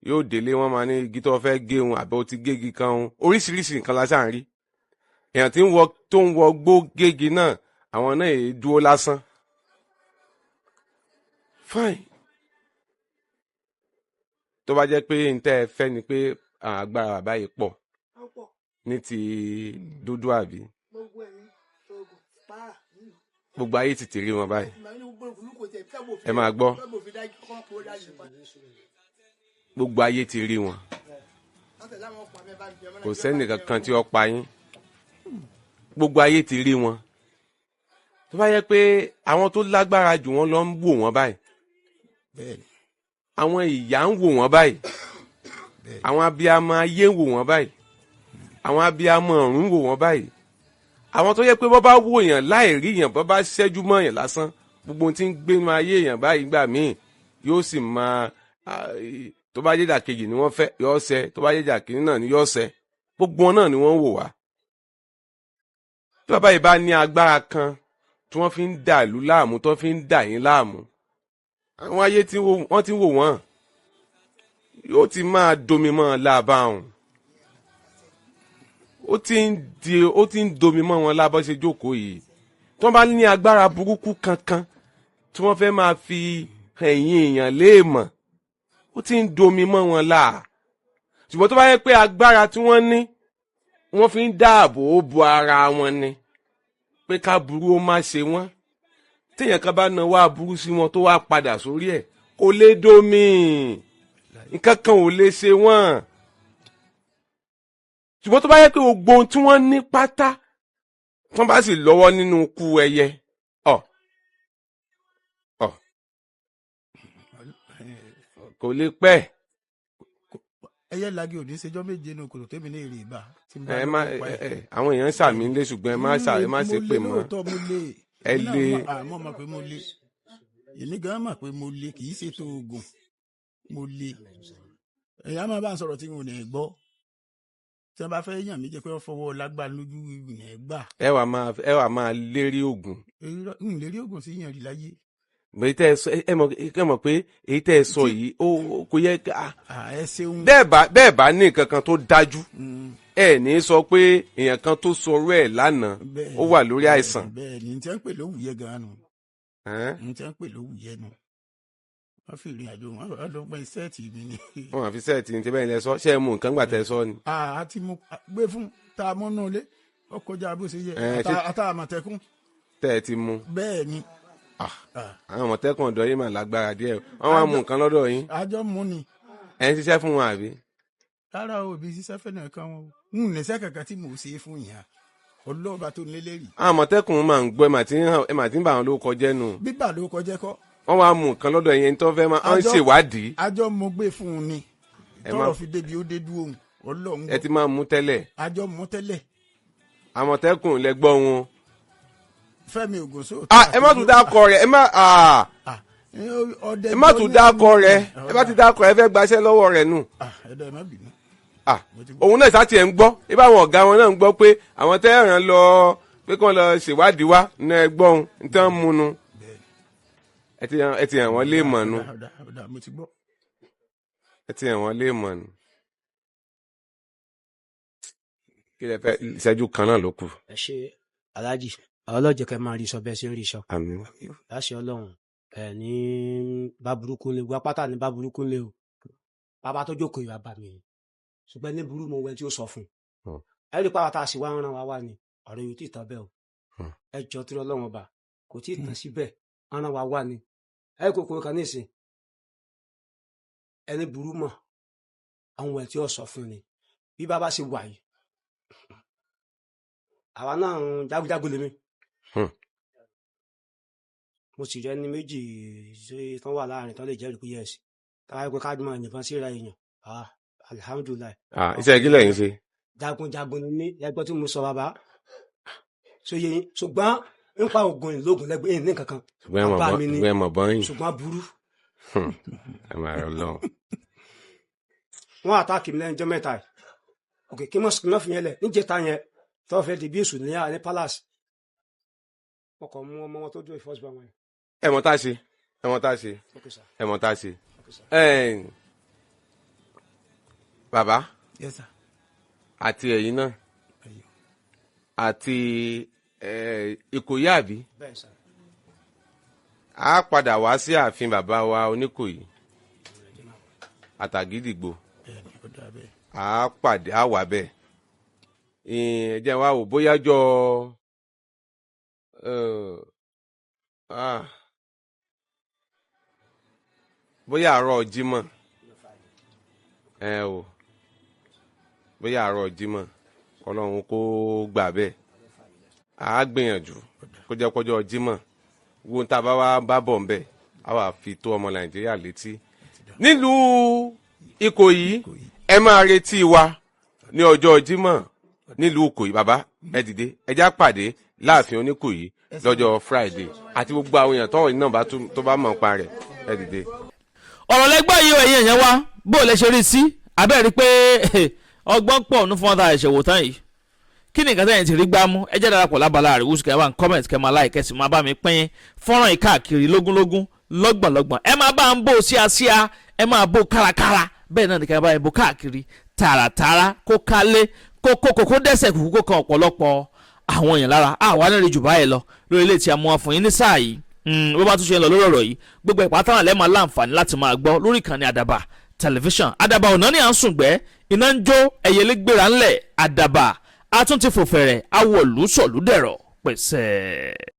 yóò délé wọ́n máa ní igi tó fẹ́ géun àbí ó ti gégi kan un oríṣiríṣi nǹkan la ṣáà ń rí èèyàn tó ń wọ gbó gégi náà àwọn náà èé dúró lásán fine tó bá jẹ́ pé ntẹ́ ẹ fẹ́ ni pé agbára bàbá yìí pọ̀ ní ti dúdú àbí gbogbo ayé ti tìrí wọn báyìí ẹ máa gbọ́ gbogbo ayé ti rí wọn kò sẹ́ni kankan tí ó pa yín gbogbo ayé ti rí wọn tó bá yẹ pé àwọn tó lágbára jù wọ́n lọ ń wò wọ́n báyìí àwọn ìyá ń wò wọ́n báyìí àwọn abiyamọ ayé ń wò wọ́n báyìí àwọn abiyamọ ọ̀run ń wò wọ́n báyìí àwọn tó yẹ pé bọ́ bá wò yàn láì rí yàn bọ́ bá ṣẹ́jú mọ́ yàn lásán gbogbo ohun tí ń gbé máa yé yàn báyìí gbà míì yóò sì máa tó bá jẹ́jà kejì ni wọ́n fẹ́ yóò ṣẹ tó bá jẹ́jà kejì náà ni yóò ṣẹ gbogbo wọn náà ni wọ́n wò wá. tí bàbá yìí bá ní agbára kan tí wọ́n fi ń dà ìlú láàmú tó fi ń dà yín láàmú àwọn ayé tí wọ́n ti wò wọ́n yóò ti máa domi mọ́ láàbá ọ̀hún ó ti ń domi mọ́ wọn lábọ́ ṣe jókòó yìí tí wọ́n bá ní agbára burúkú kankan tí wọ́n fẹ́ máa fi ẹ̀yìn èèyàn léèmọ̀ ó ti ń domi mọ́ wọn láà ṣùgbọ́n tó bá yẹ pé agbára tí wọ́n ní wọ́n fi ń dáàbò bo ara wọn ni pé ká burú ó má ṣe wọ́n téèyàn kan bá náwó aburú sí wọn tó wá padà sórí ẹ̀ kò lè domi nǹkan kan ò lè ṣe wọ́n ṣùgbọ́n tó bá yẹ pé gbogbo ohun tí wọ́n ní pátá tí wọ́n bá sì lọ́wọ́ nínú ikú ẹyẹ kò lè pẹ́. ẹyẹ lagi òní ṣèjọ́ méje ní okòrò tèmi ní èrè ìbá. àwọn èèyàn sàmì ń lé ṣùgbọ́n ẹ má ṣe pè mọ́ ẹ lé. mo mọ̀ pé mo lé èmi gan mọ̀ pé mo lé kì í ṣètò oògùn mo lé ẹ̀yà máa bá ń sọ̀rọ̀ tí n ò ní gbọ́ tí wọ́n bá fẹ́ yàn mí jẹ́ pé wọ́n fọwọ́ lágbá lójú yẹn gbà. ẹ wà máa lérí oògùn. n lérí oògùn sí yàn rí láyé. ẹ mọ̀ pé èyí tẹ́ ẹ sọ yìí kò yẹ ká. ẹ ṣeun. bẹ́ẹ̀ bá ní nǹkan kan tó dájú ẹ ní sọ pé èèyàn kan tó sọ̀rọ̀ ẹ̀ lánàá ó wà lórí àìsàn. bẹ́ẹ̀ ni n tẹ́ ń pè lówùyẹ gan-an nù n tẹ́ ń pè lówùyẹ nù wọ́n fi ìrìn àjò wọn lọ pẹ́ sẹ́ẹ̀tì mi ni. wọ́n àfi sẹ́ẹ̀tì ní tẹ́bẹ̀ ilẹ̀ sọ ṣé ẹ mú nǹkan gbà tẹ́ sọ ni. a ti mú gbé fún tá a mọ́ náà lé ó kọjá bó ṣe yẹ ata àmọ̀tẹ́kùn. tẹ́ ẹ ti mú. bẹ́ẹ̀ ni. àwọn àmọ̀tẹ́kùn ọ̀dọ́ yìí mà lágbára díẹ̀ wọ́n wá mú nǹkan lọ́dọ̀ yín. àjọ mú ni. ẹ ń ṣiṣẹ́ fún wọn àbí. rárá o bí ṣiṣẹ́ fẹ́ nìkan wọn n níṣẹ́ kankan tí mò ń ṣe fún yàn ọlọ́ọ̀bá tó nílé rí. àmọ̀tẹ́kùn máa ń gbọ́ ẹ mà tí ń bà wọn ló kọjẹ́ nù. bíbà ló kọjẹ́ kọ́. wọ́n wá mú nǹkan lọ́dọ̀ yẹn tó fẹ́ máa ń ṣèwádìí. àjọ mo gbé fún un ni tọrọ fi débi ó dé dúró Ọlọ́run. ẹ ti máa mú tẹ́lẹ̀. àjọ mú tẹ́lẹ̀. àmọ̀tẹ́kùn lẹ gbọ́ wọn. Fẹ́mi Ògúnṣó. ẹ má tún dákọ rẹ ẹ má tún dákọ rẹ ẹ má ti dákọ rẹ ẹ fẹ́ gbaṣẹ́ lọ́wọ́ rẹ nù. ẹ̀dá ẹ má bínú. òun náà sátì ẹ̀ ń gbọ́ ibà àwọn ọ̀gá wọn náà ń gbọ́ pé àwọn tẹ́ẹ̀ràn lọ pé kí wọ́n lọ ṣèwádìí wá ní ẹgbọ́n ní tán múnu ẹ ti hàn wọ́n lé mọ̀ nu ẹ ti hàn wọ́n lé mọ̀ nu kí lẹ fẹ́ ìṣẹ́jú kan náà ló kù. ẹ ṣe aláàjì ọlọ́jẹ̀ kẹ́ máa rí sọ bẹ́ẹ̀ ṣe ń rí sọ. àmín. láṣẹ Ọlọ́run ẹ ní bá burúkú lé wá pátá ní bá burúkú lé o bàbá tó jókòó ìwà bà mí ṣùgbọ́n ní burú mo wẹ tí ó sọ fún un ẹ rí pàwọ́ tá a sì wá ń ràn wá wá ni ọ̀rọ̀ yìí tí ì tán bẹ́ẹ̀ o ẹ jọ tí Ọlọ́run ọba kò tí ì tán síbẹ̀ ń ràn wá wá ni ẹ kókó kan nísìn ẹni burú mọ̀ àwọn ẹ̀ tí ó sọ fún ni bí bàbá ṣe wà yìí àwa náà jágújágú lèmi mo sì rẹ ní méjì tán wà láàrin tán lè jẹ́rìí pé yẹ́sì táwa pé ká mọ̀ nìkan síra èèyàn alihamudulilayi. iṣẹ́ ìkílẹ̀ yìí ṣe. jagunjagun ni mí ẹgbẹ́ tí mo sọ bàbá sóye yín ṣùgbọ́n nípa oògùn ìlóògùn lẹ́gbẹ̀ẹ́ yìí ní kankan bàbá mi ni ṣùgbọ́n burú. ẹ máa rọ lọ. wọ́n àtàkì mi lẹ́yìn ọjọ́ mẹ́ta yìí òkè kí mọ̀ sùn náà fi yẹn lẹ̀ níjẹta yẹn tó fẹ́ di bí èṣù ní palace wọ́n kàn mú ọmọ wọn tó dúró ìfọ́sí bá wọn yẹn. ẹ mọ̀ tá a ṣe ẹ mọ̀ tá a ṣe. bàbá àti ẹ̀yin náà àti Ìkòyí àbí a padà wá sí ààfin bàbá wa Oníkòyí àtàgídìgbò a pàdé a wà bẹ́ẹ̀ ẹ jẹ́ wá wò bóyá jọ bóyá àárọ̀ Jímọ̀ o bóyá àárọ̀ Jímọ̀ Ọlọ́run kó gbà bẹ́ẹ̀ a gbìyànjú kó jẹ́ kọjọ́ Jímọ̀ wo tá a bá wá bá bọ̀ ńbẹ̀ a wà fi tó ọmọ Nàìjíríà létí nílùú Ìkòyí ẹ máa retí wa ní ọjọ́ Jímọ̀ nílùú Ìkòyí bàbá ẹ dìde ẹ já pàdé láàfin Oníkòyí lọ́jọ́ Friday àti gbogbo àwọn èèyàn tọ́wọ́ náà tó bá mọ̀ nípa rẹ̀ ẹ dìde. ọ̀rọ̀ lẹ́gbọ́n yìí ẹ̀yin èèyàn wa bó lẹ ṣe rí sí abẹ́rẹ́ pé ọgbọ́n pọ̀ ní fún ọ̀tá ìṣẹ̀wò tán yìí kí ni nǹkan tẹ́yìn ti rí gbá mú ẹ jẹ́ darapọ̀ lábala àríwúsù kẹ́ ẹ wá ń comment kẹ́ máa like kẹ́ sì máa bá mi pín fọ́nrán yìí káàkiri lógúnlógún lọ́gbọ̀nlọ́gbọ̀n ẹ máa bá ń bò síasíá ẹ máa bò kárakára bẹ́ẹ̀ náà nìkan bá ń bò káàkiri tààràtààrà kó kálé kókó dẹ́sẹ̀ kúkú kan ọ̀pọ̀lọpọ̀ àwọn èèyàn lára àwa náà rí jù báyìí lọ lórí ilé tí a mú wa fún yín ní sáà yìí bó bá tún ṣe ń lọ lórí ọ̀rọ̀ yìí gbogbo ìpátá lẹ́ẹ̀ máa láǹfààní láti máa gbọ́ lórí ìkànnì àdàbà tẹlifíṣàn àdàbà ọ̀nà ni à ń sùn gbẹ́ iná ń jó ẹ̀yẹlé gbéra ńlẹ̀ àdàbà a tún ti fò fẹ̀rẹ̀ awọ̀lú sọ̀lú dẹ̀rọ̀ pẹ̀sẹ̀.